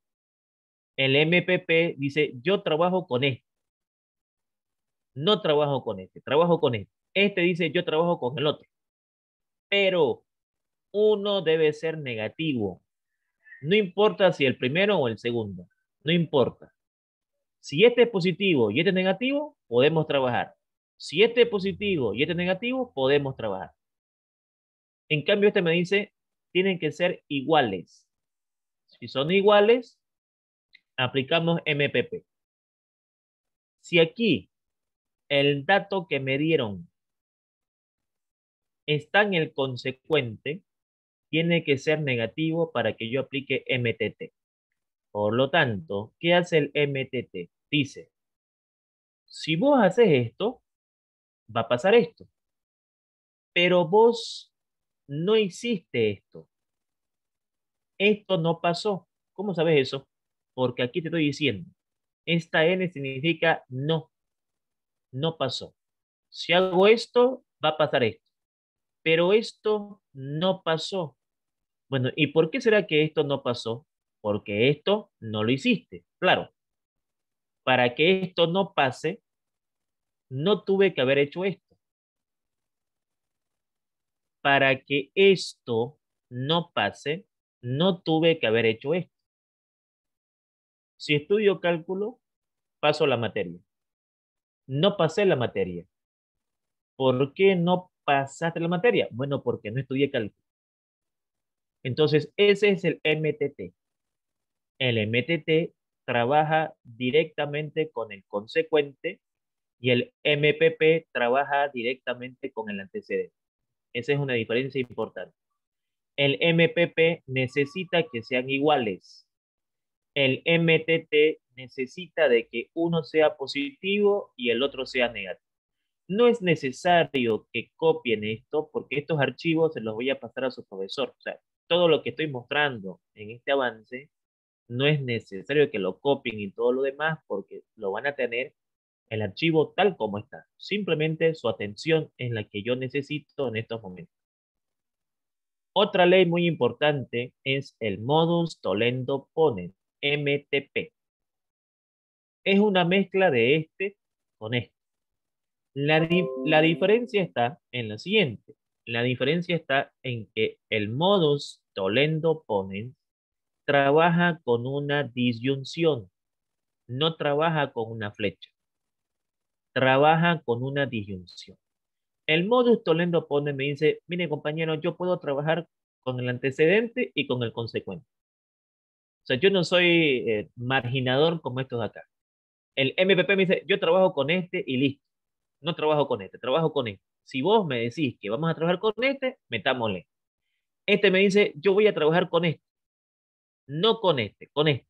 El MPP dice, yo trabajo con este, no trabajo con este, trabajo con este. Este dice, yo trabajo con el otro. Pero uno debe ser negativo. No importa si el primero o el segundo, no importa. Si este es positivo y este es negativo, podemos trabajar. Si este es positivo y este es negativo, podemos trabajar. En cambio, este me dice, tienen que ser iguales. Si son iguales, aplicamos MPP. Si aquí el dato que me dieron está en el consecuente, tiene que ser negativo para que yo aplique MTT. Por lo tanto, ¿qué hace el MTT? Dice, si vos haces esto, va a pasar esto. Pero vos no hiciste esto. Esto no pasó. ¿Cómo sabes eso? Porque aquí te estoy diciendo, esta N significa no, no pasó. Si hago esto, va a pasar esto. Pero esto no pasó. Bueno, ¿y por qué será que esto no pasó? Porque esto no lo hiciste. Claro, Para que esto no pase, no tuve que haber hecho esto. Para que esto no pase, no tuve que haber hecho esto. Si estudio cálculo, paso la materia. No pasé la materia. ¿Por qué no pasaste la materia? Bueno, porque no estudié cálculo. Entonces, ese es el MTT. El MTT trabaja directamente con el consecuente y el MPP trabaja directamente con el antecedente. Esa es una diferencia importante. El MPP necesita que sean iguales. El MTT necesita de que uno sea positivo y el otro sea negativo. No es necesario que copien esto porque estos archivos se los voy a pasar a su profesor. O sea, todo lo que estoy mostrando en este avance no es necesario que lo copien y todo lo demás porque lo van a tener el archivo tal como está. Simplemente su atención es la que yo necesito en estos momentos. Otra ley muy importante es el modus tollendo ponens, MTP. Es una mezcla de este con este. La diferencia está en lo siguiente. La diferencia está en que el modus tollendo ponens trabaja con una disyunción, no trabaja con una flecha, trabaja con una disyunción. El modus tollendo ponens me dice, mire compañero, yo puedo trabajar con el antecedente y con el consecuente. O sea, yo no soy marginador como estos de acá. El MPP me dice, yo trabajo con este y listo. No trabajo con este, trabajo con este. Si vos me decís que vamos a trabajar con este, metámosle. Este me dice, yo voy a trabajar con este. No con este, con este.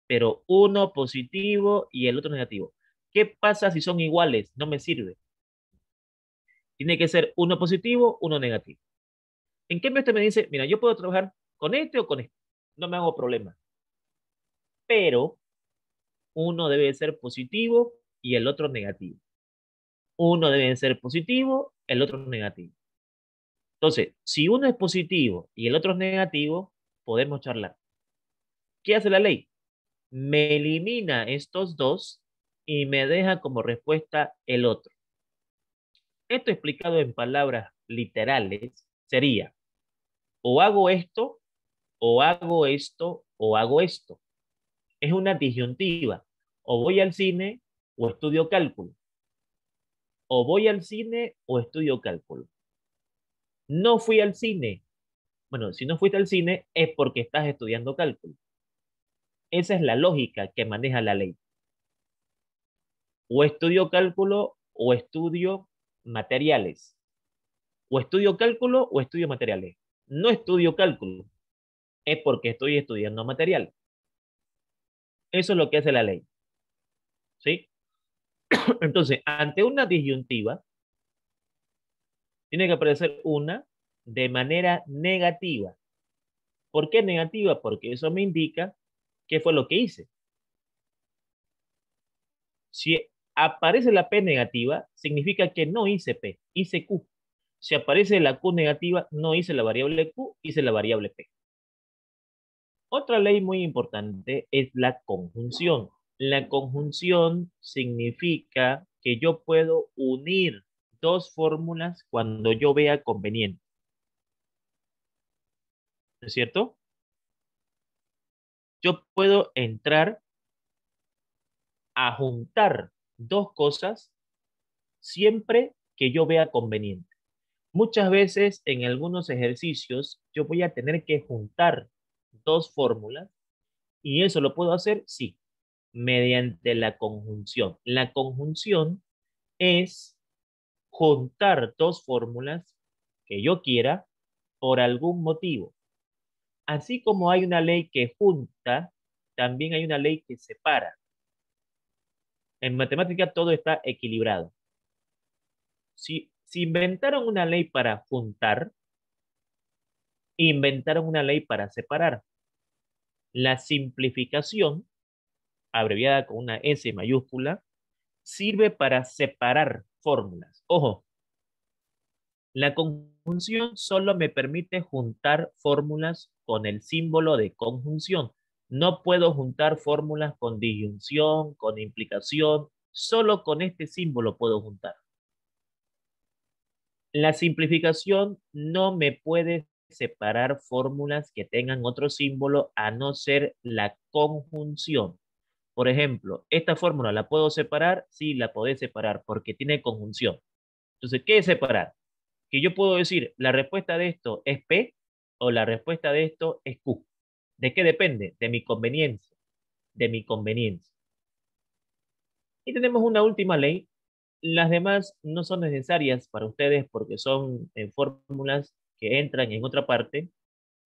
Pero uno positivo y el otro negativo. ¿Qué pasa si son iguales? No me sirve. Tiene que ser uno positivo, uno negativo. En cambio, este me dice, mira, yo puedo trabajar con este o con este. No me hago problema. Pero uno debe ser positivo y el otro negativo. Uno debe ser positivo, el otro negativo. Entonces, si uno es positivo y el otro es negativo, podemos charlar. ¿Qué hace la ley? Me elimina estos dos y me deja como respuesta el otro. Esto explicado en palabras literales sería, o hago esto, o hago esto, o hago esto. Es una disyuntiva. O voy al cine o estudio cálculo. O voy al cine o estudio cálculo. No fui al cine. Bueno, si no fuiste al cine es porque estás estudiando cálculo. Esa es la lógica que maneja la ley. O estudio cálculo o estudio materiales. O estudio cálculo o estudio materiales. No estudio cálculo. Es porque estoy estudiando material. Eso es lo que hace la ley. ¿Sí? Entonces, ante una disyuntiva, tiene que aparecer una de manera negativa. ¿Por qué negativa? Porque eso me indica qué fue lo que hice. Si aparece la P negativa, significa que no hice P, hice Q. Si aparece la Q negativa, no hice la variable Q, hice la variable P. Otra ley muy importante es la conjunción. La conjunción significa que yo puedo unir dos fórmulas cuando yo vea conveniente. ¿No es cierto? Yo puedo entrar a juntar dos cosas siempre que yo vea conveniente. Muchas veces en algunos ejercicios yo voy a tener que juntar dos fórmulas y eso lo puedo hacer, sí, mediante la conjunción. La conjunción es juntar dos fórmulas que yo quiera por algún motivo. Así como hay una ley que junta, también hay una ley que separa. En matemática todo está equilibrado. Si inventaron una ley para juntar, inventaron una ley para separar. La simplificación, abreviada con una S mayúscula, sirve para separar fórmulas. Ojo, la conjunción solo me permite juntar fórmulas con el símbolo de conjunción. No puedo juntar fórmulas con disyunción, con implicación, solo con este símbolo puedo juntar. La simplificación no me puede separar fórmulas que tengan otro símbolo a no ser la conjunción. Por ejemplo, esta fórmula la puedo separar, sí, la podés separar porque tiene conjunción. Entonces, ¿qué es separar? Que yo puedo decir, la respuesta de esto es P o la respuesta de esto es Q. ¿De qué depende? De mi conveniencia. De mi conveniencia. Y tenemos una última ley. Las demás no son necesarias para ustedes porque son fórmulas que entran en otra parte.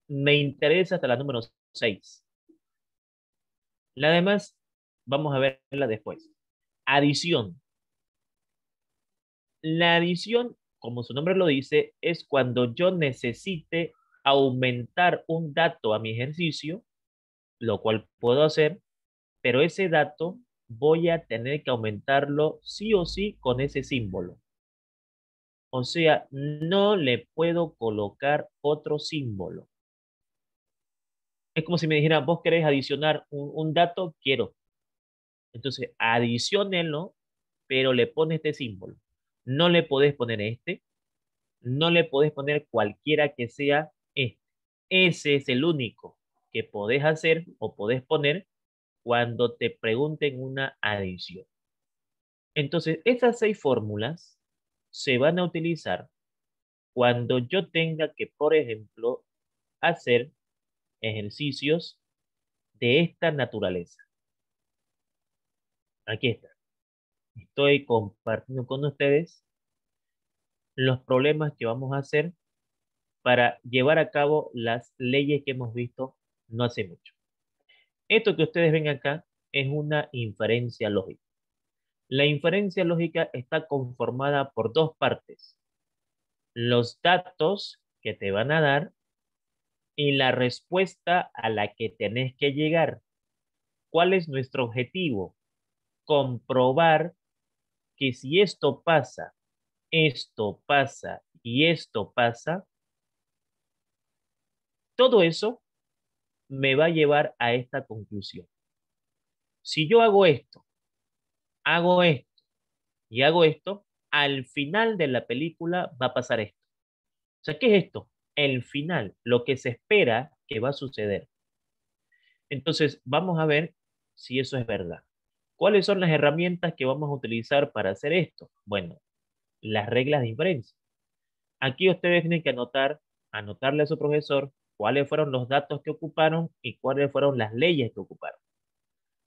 Me interesa hasta la número 6. La demás, vamos a verla después. Adición. La adición, como su nombre lo dice, es cuando yo necesite aumentar un dato a mi ejercicio, lo cual puedo hacer, pero ese dato voy a tener que aumentarlo sí o sí con ese símbolo. O sea, no le puedo colocar otro símbolo. Es como si me dijera, vos querés adicionar un dato, quiero. Entonces, adiciónelo, pero le pone este símbolo. No le podés poner este, no le podés poner cualquiera que sea este. Ese es el único que podés hacer o podés poner cuando te pregunten una adición. Entonces, esas 6 fórmulas se van a utilizar cuando yo tenga que, por ejemplo, hacer ejercicios de esta naturaleza. Aquí está. Estoy compartiendo con ustedes los problemas que vamos a hacer para llevar a cabo las leyes que hemos visto no hace mucho. Esto que ustedes ven acá es una inferencia lógica. La inferencia lógica está conformada por dos partes. Los datos que te van a dar y la respuesta a la que tenés que llegar. ¿Cuál es nuestro objetivo? Comprobar que si esto pasa y esto pasa, todo eso me va a llevar a esta conclusión. Si yo hago esto y hago esto, al final de la película va a pasar esto. O sea, ¿qué es esto? El final, lo que se espera que va a suceder. Entonces, vamos a ver si eso es verdad. ¿Cuáles son las herramientas que vamos a utilizar para hacer esto? Bueno, las reglas de inferencia. Aquí ustedes tienen que anotarle a su profesor cuáles fueron los datos que ocuparon y cuáles fueron las leyes que ocuparon.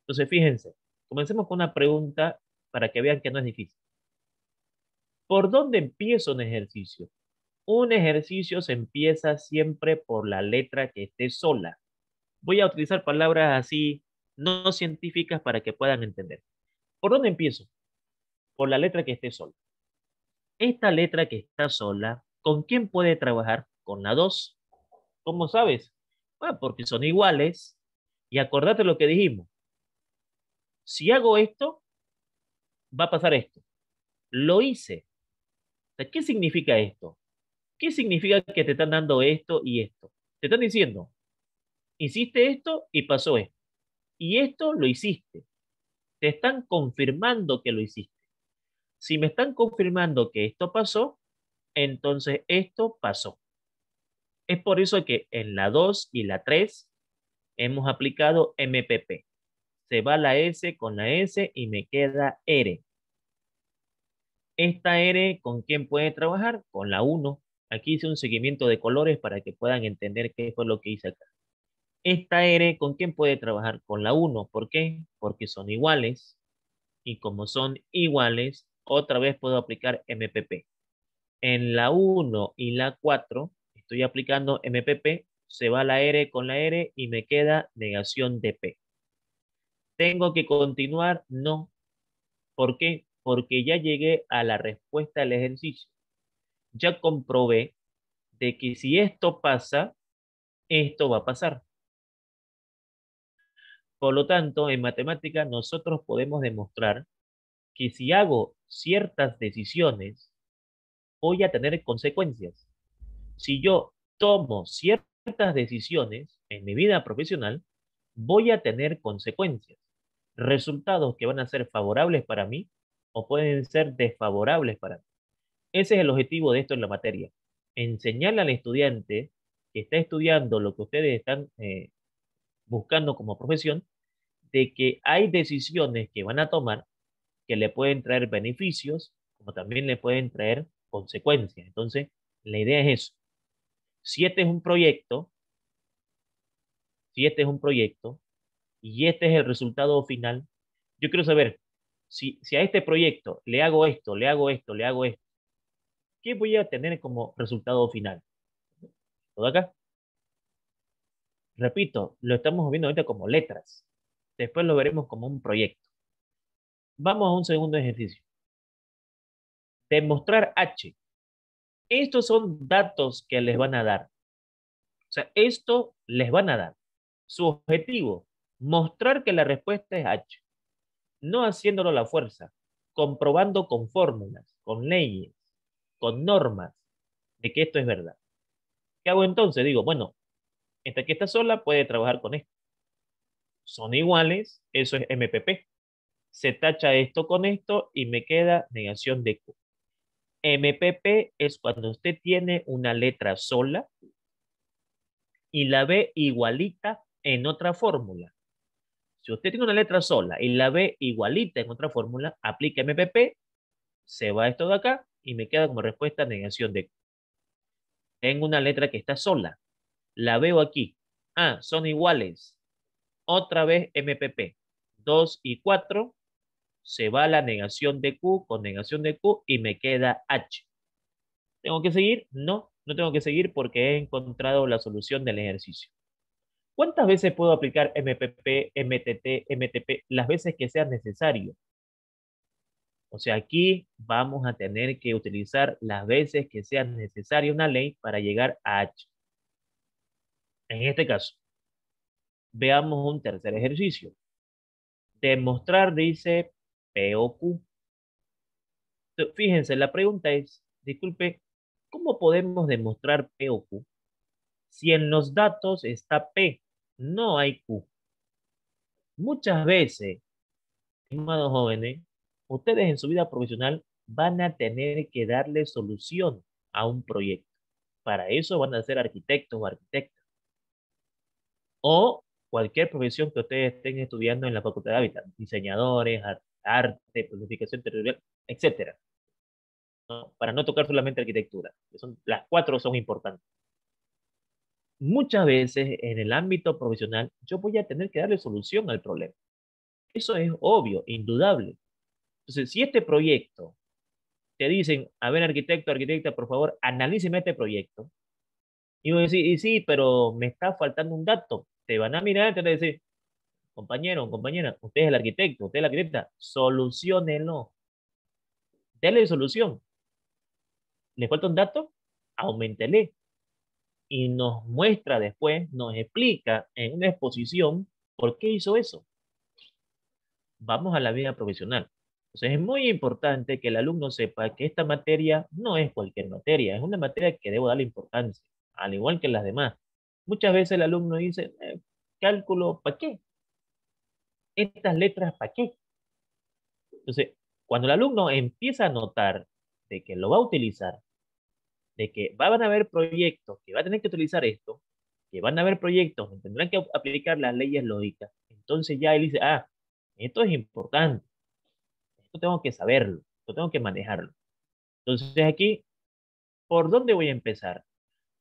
Entonces, fíjense, comencemos con una pregunta para que vean que no es difícil. ¿Por dónde empiezo un ejercicio? Un ejercicio se empieza siempre por la letra que esté sola. Voy a utilizar palabras así no científicas para que puedan entender. ¿Por dónde empiezo? Por la letra que esté sola. Esta letra que está sola, ¿con quién puede trabajar? Con la 2. ¿Cómo sabes? Bueno, porque son iguales. Y acordate lo que dijimos. Si hago esto, va a pasar esto. Lo hice. O sea, ¿qué significa esto? ¿Qué significa que te están dando esto y esto? Te están diciendo, hiciste esto y pasó esto. Y esto lo hiciste. Te están confirmando que lo hiciste. Si me están confirmando que esto pasó, entonces esto pasó. Es por eso que en la 2 y la 3 hemos aplicado MPP. Se va la S con la S y me queda R. Esta R, ¿con quién puede trabajar? Con la 1. Aquí hice un seguimiento de colores para que puedan entender qué fue lo que hice acá. Esta R, ¿con quién puede trabajar? Con la 1. ¿Por qué? Porque son iguales. Y como son iguales, otra vez puedo aplicar MPP. En la 1 y la 4 estoy aplicando MPP, se va la R con la R y me queda negación de P. ¿Tengo que continuar? No. ¿Por qué? Porque ya llegué a la respuesta del ejercicio. Ya comprobé de que si esto pasa, esto va a pasar. Por lo tanto, en matemática nosotros podemos demostrar que si hago ciertas decisiones, voy a tener consecuencias. Si yo tomo ciertas decisiones en mi vida profesional, voy a tener consecuencias, resultados que van a ser favorables para mí o pueden ser desfavorables para mí. Ese es el objetivo de esto en la materia. Enseñarle al estudiante que está estudiando lo que ustedes están buscando como profesión, de que hay decisiones que van a tomar que le pueden traer beneficios, como también le pueden traer consecuencias. Entonces, la idea es eso. Si este es un proyecto, si este es un proyecto y este es el resultado final, yo quiero saber si a este proyecto le hago esto, le hago esto, le hago esto, ¿qué voy a tener como resultado final? ¿Todo acá? Repito, lo estamos viendo ahorita como letras. Después lo veremos como un proyecto. Vamos a un segundo ejercicio. Demostrar H. Estos son datos que les van a dar. O sea, esto les van a dar. Su objetivo, mostrar que la respuesta es H. No haciéndolo a la fuerza, comprobando con fórmulas, con leyes, con normas de que esto es verdad. ¿Qué hago entonces? Digo, bueno, esta que está sola puede trabajar con esto. Son iguales, eso es MPP. Se tacha esto con esto y me queda negación de Q. MPP es cuando usted tiene una letra sola y la ve igualita en otra fórmula. Si usted tiene una letra sola y la ve igualita en otra fórmula, aplica MPP, se va esto de acá y me queda como respuesta negación de Q. Tengo una letra que está sola, la veo aquí. Ah, son iguales. Otra vez MPP. 2 y 4 se va la negación de Q con negación de Q y me queda H. ¿Tengo que seguir? No, no tengo que seguir porque he encontrado la solución del ejercicio. ¿Cuántas veces puedo aplicar MPP, MTT, MTP? Las veces que sea necesario. O sea, aquí vamos a tener que utilizar las veces que sea necesaria una ley para llegar a H. En este caso, veamos un tercer ejercicio. Demostrar, dice P o Q. Fíjense, la pregunta es, disculpe, ¿cómo podemos demostrar P o Q si en los datos está P, no hay Q? Muchas veces, estimados jóvenes, ustedes en su vida profesional van a tener que darle solución a un proyecto. Para eso van a ser arquitectos o arquitectas. O cualquier profesión que ustedes estén estudiando en la Facultad de Hábitat, diseñadores, arte, planificación territorial, etcétera. ¿No? Para no tocar solamente arquitectura, que son, las cuatro son importantes. Muchas veces en el ámbito profesional yo voy a tener que darle solución al problema. Eso es obvio, indudable. Entonces, si este proyecto te dicen, a ver, arquitecto, arquitecta, por favor, analíceme este proyecto. Y voy a decir, y sí, pero me está faltando un dato. Te van a mirar y te van a decir, compañero, compañera, usted es el arquitecto, usted es la arquitecta, solucionenlo. Dele solución. ¿Le falta un dato? Aumentele. Y nos muestra después, nos explica en una exposición por qué hizo eso. Vamos a la vida profesional. Entonces es muy importante que el alumno sepa que esta materia no es cualquier materia, es una materia que debo darle importancia, al igual que las demás. Muchas veces el alumno dice, cálculo, ¿para qué? Estas letras, ¿para qué? Entonces, cuando el alumno empieza a notar de que lo va a utilizar, de que van a haber proyectos que va a tener que utilizar esto, que van a haber proyectos que tendrán que aplicar las leyes lógicas, entonces ya él dice, ah, esto es importante, esto tengo que saberlo, esto tengo que manejarlo. Entonces aquí, ¿por dónde voy a empezar?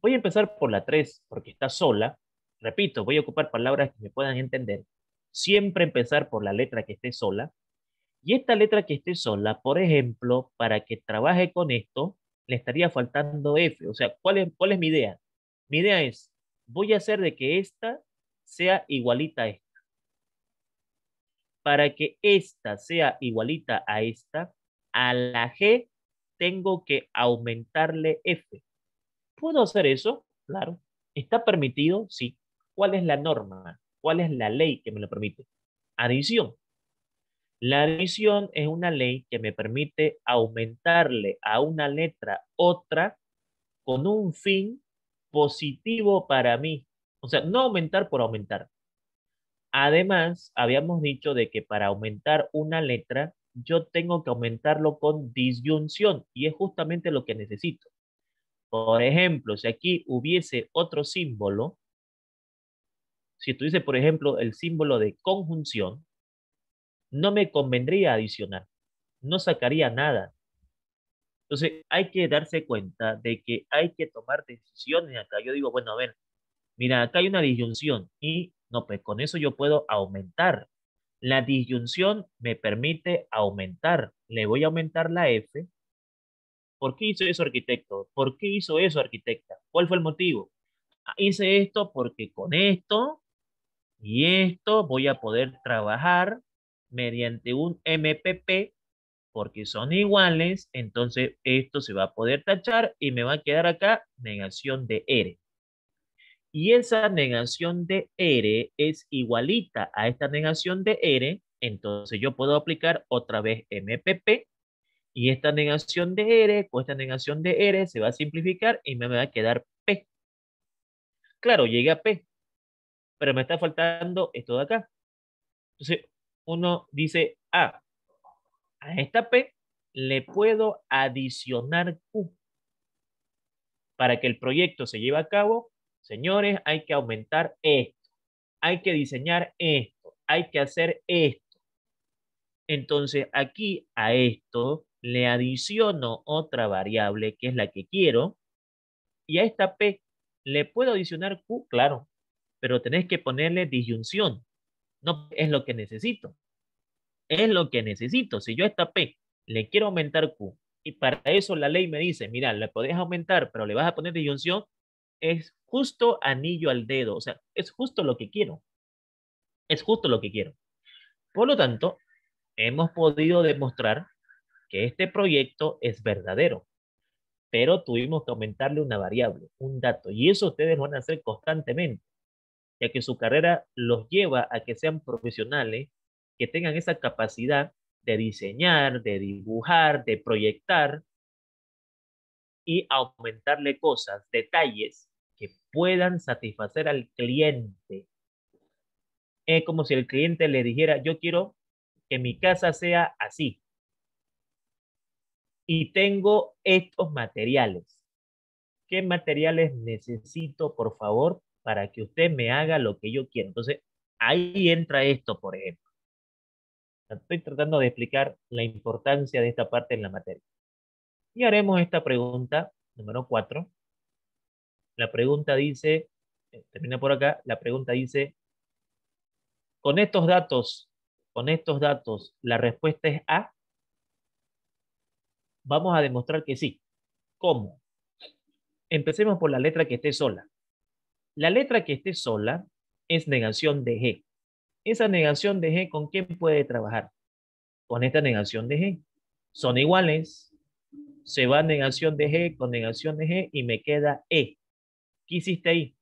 Voy a empezar por la 3 porque está sola. Repito, voy a ocupar palabras que me puedan entender. Siempre empezar por la letra que esté sola. Y esta letra que esté sola, por ejemplo, para que trabaje con esto, le estaría faltando F. O sea, cuál es mi idea? Mi idea es, voy a hacer de que esta sea igualita a esta. Para que esta sea igualita a la G tengo que aumentarle F. ¿Puedo hacer eso? Claro. ¿Está permitido? Sí. ¿Cuál es la norma? ¿Cuál es la ley que me lo permite? Adición. La adición es una ley que me permite aumentarle a una letra otra con un fin positivo para mí. O sea, no aumentar por aumentar. Además, habíamos dicho de que para aumentar una letra, yo tengo que aumentarlo con disyunción y es justamente lo que necesito. Por ejemplo, si aquí hubiese otro símbolo, si tuviese, por ejemplo, el símbolo de conjunción, no me convendría adicionar, no sacaría nada. Entonces, hay que darse cuenta de que hay que tomar decisiones acá. Yo digo, bueno, a ver, mira, acá hay una disyunción y no, pues con eso yo puedo aumentar. La disyunción me permite aumentar. Le voy a aumentar la F. ¿Por qué hizo eso, arquitecto? ¿Por qué hizo eso, arquitecta? ¿Cuál fue el motivo? Ah, hice esto porque con esto y esto voy a poder trabajar mediante un MPP porque son iguales, entonces esto se va a poder tachar y me va a quedar acá negación de R. Y esa negación de R es igualita a esta negación de R, entonces yo puedo aplicar otra vez MPP y esta negación de R con esta negación de R se va a simplificar y me va a quedar P. Claro, llegué a P, pero me está faltando esto de acá. Entonces uno dice, a esta P le puedo adicionar Q. Para que el proyecto se lleve a cabo, señores, hay que aumentar esto, hay que diseñar esto, hay que hacer esto. Entonces, aquí a esto le adiciono otra variable que es la que quiero y a esta P le puedo adicionar Q, claro, pero tenés que ponerle disyunción. No es lo que necesito, es lo que necesito. Si yo a esta P le quiero aumentar Q y para eso la ley me dice, mira, le podés aumentar, pero le vas a poner disyunción, es justo anillo al dedo, o sea, es justo lo que quiero, es justo lo que quiero. Por lo tanto, hemos podido demostrar que este proyecto es verdadero, pero tuvimos que aumentarle una variable, un dato, y eso ustedes lo van a hacer constantemente, ya que su carrera los lleva a que sean profesionales, que tengan esa capacidad de diseñar, de dibujar, de proyectar y aumentarle cosas, detalles que puedan satisfacer al cliente. Es como si el cliente le dijera, yo quiero que mi casa sea así y tengo estos materiales. ¿Qué materiales necesito, por favor, para que usted me haga lo que yo quiero? Entonces, ahí entra esto, por ejemplo. Estoy tratando de explicar la importancia de esta parte en la materia. Y haremos esta pregunta, número 4. La pregunta dice, termina por acá, la pregunta dice, con con estos datos, la respuesta es A. Vamos a demostrar que sí. ¿Cómo? Empecemos por la letra que esté sola. La letra que esté sola es negación de G. Esa negación de G, ¿con quién puede trabajar? Con esta negación de G. Son iguales. Se va negación de G con negación de G y me queda E. ¿Qué hiciste ahí?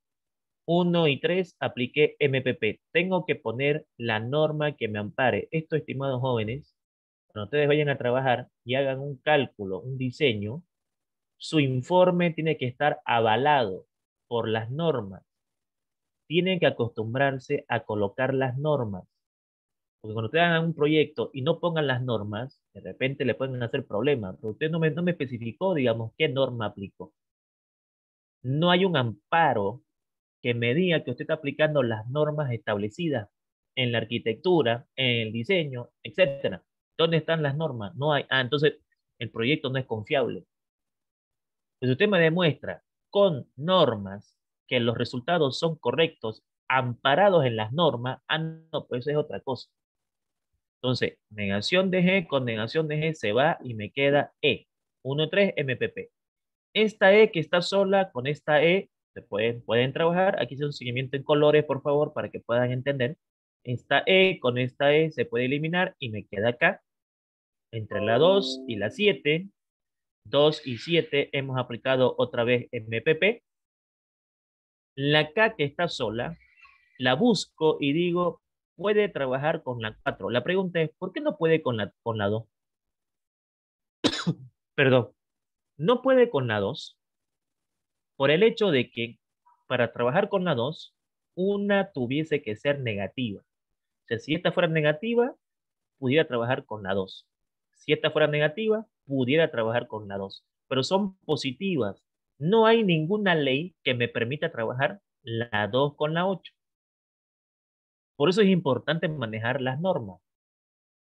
1 y 3 apliqué MPP. Tengo que poner la norma que me ampare. Esto, estimados jóvenes, cuando ustedes vayan a trabajar y hagan un cálculo, un diseño, su informe tiene que estar avalado por las normas. Tienen que acostumbrarse a colocar las normas. Porque cuando ustedes hagan un proyecto y no pongan las normas, de repente le pueden hacer problemas. Pero usted no me especificó, digamos, qué norma aplicó. No hay un amparo que me diga que usted está aplicando las normas establecidas en la arquitectura, en el diseño, etcétera. ¿Dónde están las normas? No hay. Entonces el proyecto no es confiable. Pues usted me demuestra con normas que los resultados son correctos, amparados en las normas, no, pues eso es otra cosa. Entonces, negación de G con negación de G se va y me queda E. 1, 3, MPP. Esta E que está sola con esta E, pueden trabajar. Aquí hice un seguimiento en colores, por favor, para que puedan entender. Esta E con esta E se puede eliminar y me queda acá, entre la 2 y la 7. 2 y 7 hemos aplicado otra vez MPP. La K que está sola, la busco y digo, puede trabajar con la 4. La pregunta es, ¿por qué no puede con la 2? Perdón, no puede con la 2 por el hecho de que para trabajar con la 2, una tuviese que ser negativa. O sea, si esta fuera negativa, pudiera trabajar con la 2. Si esta fuera negativa, pudiera trabajar con la 2. Pero son positivas. No hay ninguna ley que me permita trabajar la 2 con la 8. Por eso es importante manejar las normas,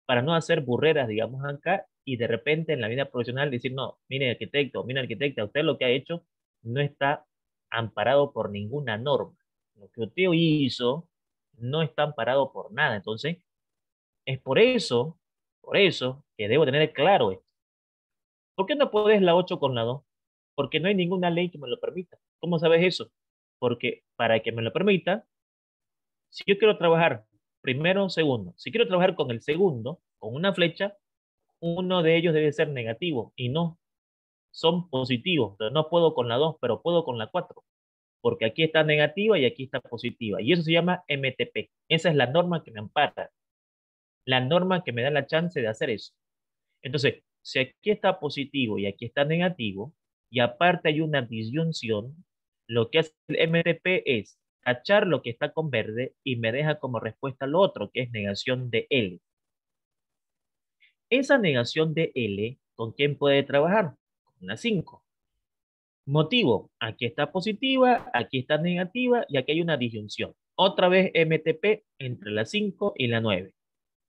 para no hacer burreras, digamos, acá, y de repente en la vida profesional decir, no, mire arquitecta, usted lo que ha hecho no está amparado por ninguna norma. Lo que usted hizo no está amparado por nada. Entonces, es por eso que debo tener claro esto. ¿Por qué no puedes la 8 con la 2? Porque no hay ninguna ley que me lo permita. ¿Cómo sabes eso? Porque para que me lo permita, si yo quiero trabajar primero, segundo, si quiero trabajar con el segundo, con una flecha, uno de ellos debe ser negativo y no, son positivos. Entonces no puedo con la 2, pero puedo con la 4, porque aquí está negativa y aquí está positiva. Y eso se llama MTP. Esa es la norma que me ampara, la norma que me da la chance de hacer eso. Entonces, si aquí está positivo y aquí está negativo, y aparte hay una disyunción, lo que hace el MTP es tachar lo que está con verde y me deja como respuesta lo otro, que es negación de L. Esa negación de L, ¿con quién puede trabajar? Con la 5. Motivo, aquí está positiva, aquí está negativa y aquí hay una disyunción. Otra vez MTP entre la 5 y la 9.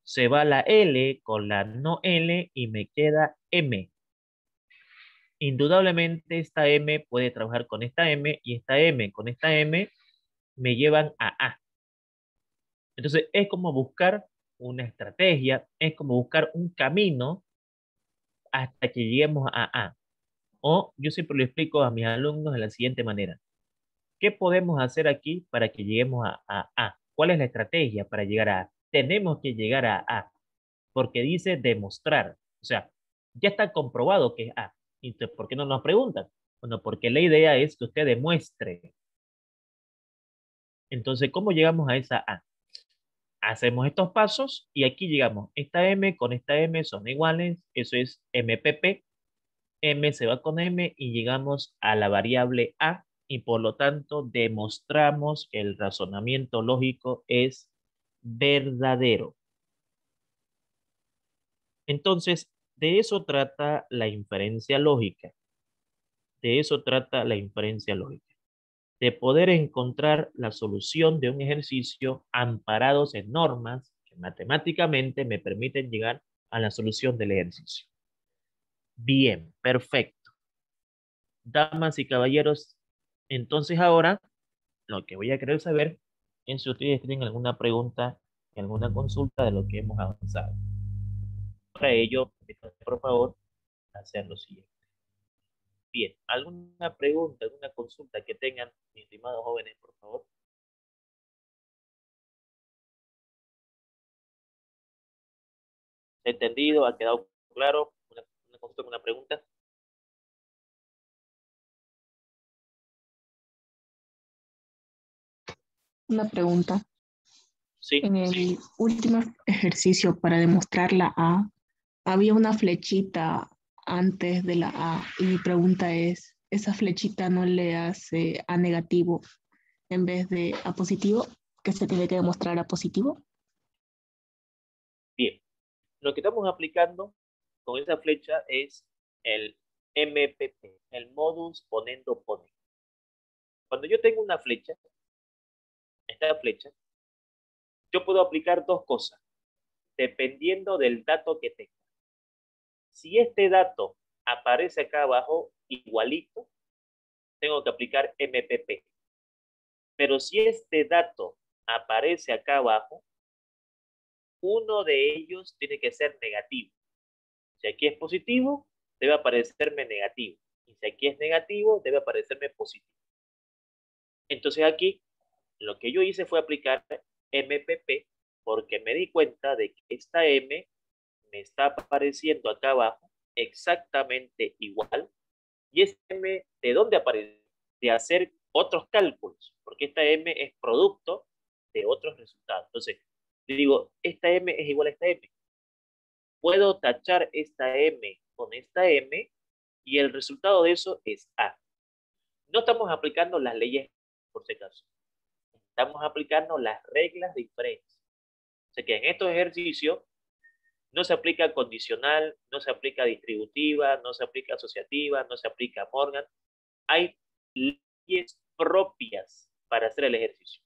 Se va la L con la no L y me queda M. Indudablemente esta M puede trabajar con esta M y esta M con esta M me llevan a A. Entonces es como buscar una estrategia, es como buscar un camino hasta que lleguemos a A. O yo siempre lo explico a mis alumnos de la siguiente manera. ¿Qué podemos hacer aquí para que lleguemos a A? ¿Cuál es la estrategia para llegar a A? Tenemos que llegar a A, porque dice demostrar. O sea, ya está comprobado que es A. Entonces, ¿por qué no nos preguntan? Bueno, porque la idea es que usted demuestre. Entonces, ¿cómo llegamos a esa A? Hacemos estos pasos y aquí llegamos. Esta M con esta M son iguales. Eso es MPP. M se va con M y llegamos a la variable A y por lo tanto demostramos que el razonamiento lógico es verdadero. Entonces, de eso trata la inferencia lógica. De eso trata la inferencia lógica. De poder encontrar la solución de un ejercicio amparados en normas que matemáticamente me permiten llegar a la solución del ejercicio. Bien, perfecto. Damas y caballeros, entonces ahora lo que voy a querer saber es si ustedes tienen alguna pregunta, alguna consulta de lo que hemos avanzado. Para ello, por favor, hacer lo siguiente. Bien, ¿alguna pregunta, alguna consulta que tengan, mis estimados jóvenes, por favor? ¿Entendido? ¿Ha quedado claro? ¿Una consulta, una pregunta? Una pregunta. Sí, En el último ejercicio para demostrar la A, había una flechita antes de la A y mi pregunta es, ¿esa flechita no le hace a negativo en vez de a positivo, que se tiene que demostrar a positivo? bien. Lo que estamos aplicando con esa flecha es el MPP, el modus ponendo pone. Cuando yo tengo una flecha, esta flecha, yo puedo aplicar dos cosas, dependiendo del dato que tenga. Si este dato aparece acá abajo igualito, tengo que aplicar MPP. Pero si este dato aparece acá abajo, uno de ellos tiene que ser negativo. Si aquí es positivo, debe aparecerme negativo. Y si aquí es negativo, debe aparecerme positivo. Entonces aquí lo que yo hice fue aplicar MPP porque me di cuenta de que esta M me está apareciendo acá abajo exactamente igual. ¿Y esta M de dónde aparece? De hacer otros cálculos, porque esta M es producto de otros resultados. Entonces, yo digo, esta M es igual a esta M. Puedo tachar esta M con esta M y el resultado de eso es A. No estamos aplicando las leyes por si acaso. Estamos aplicando las reglas de inferencia. O sea que en estos ejercicios no se aplica condicional, no se aplica distributiva, no se aplica asociativa, no se aplica Morgan. Hay leyes propias para hacer el ejercicio.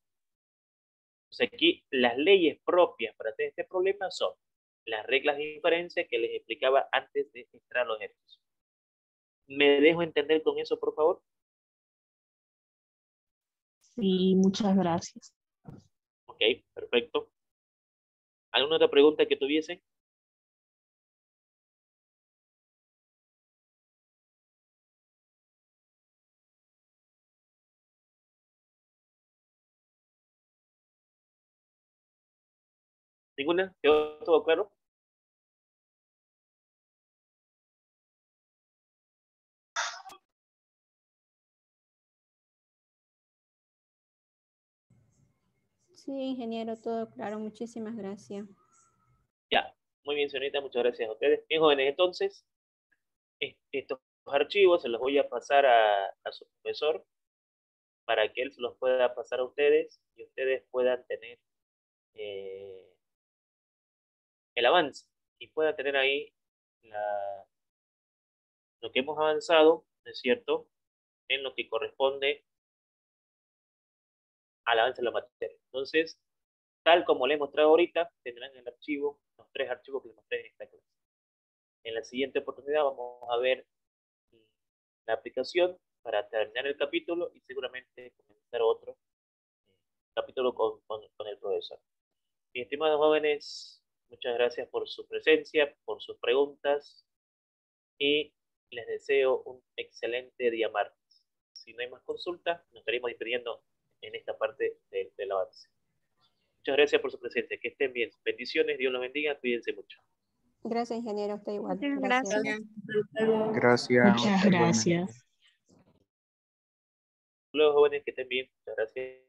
O sea, aquí las leyes propias para hacer este problema son las reglas de inferencia que les explicaba antes de entrar a los ejercicios. ¿Me dejo entender con eso, por favor? Sí, muchas gracias. Ok, perfecto. ¿Alguna otra pregunta que tuviesen? ¿Ninguna? ¿Quedó todo claro? Sí, ingeniero, todo claro. Muchísimas gracias. Ya, muy bien, señorita, muchas gracias a ustedes. Bien, jóvenes, entonces, estos archivos se los voy a pasar a su profesor para que él se los pueda pasar a ustedes y ustedes puedan tener eh, el avance y puedan tener ahí lo que hemos avanzado, ¿no es cierto?, en lo que corresponde al avance de la materia. Entonces, tal como les he mostrado ahorita, tendrán el archivo, los 3 archivos que les mostré en esta clase. En la siguiente oportunidad vamos a ver la aplicación para terminar el capítulo y seguramente comenzar otro capítulo con el profesor. Mis estimados jóvenes, muchas gracias por su presencia, por sus preguntas y les deseo un excelente día martes. Si no hay más consultas, nos estaremos despidiendo en esta parte del avance. Muchas gracias por su presencia, que estén bien. Bendiciones, Dios los bendiga, cuídense mucho. Gracias, ingeniero. Usted igual. Muchas Gracias. gracias. Gracias. Muchas gracias. Los jóvenes que estén bien, muchas gracias.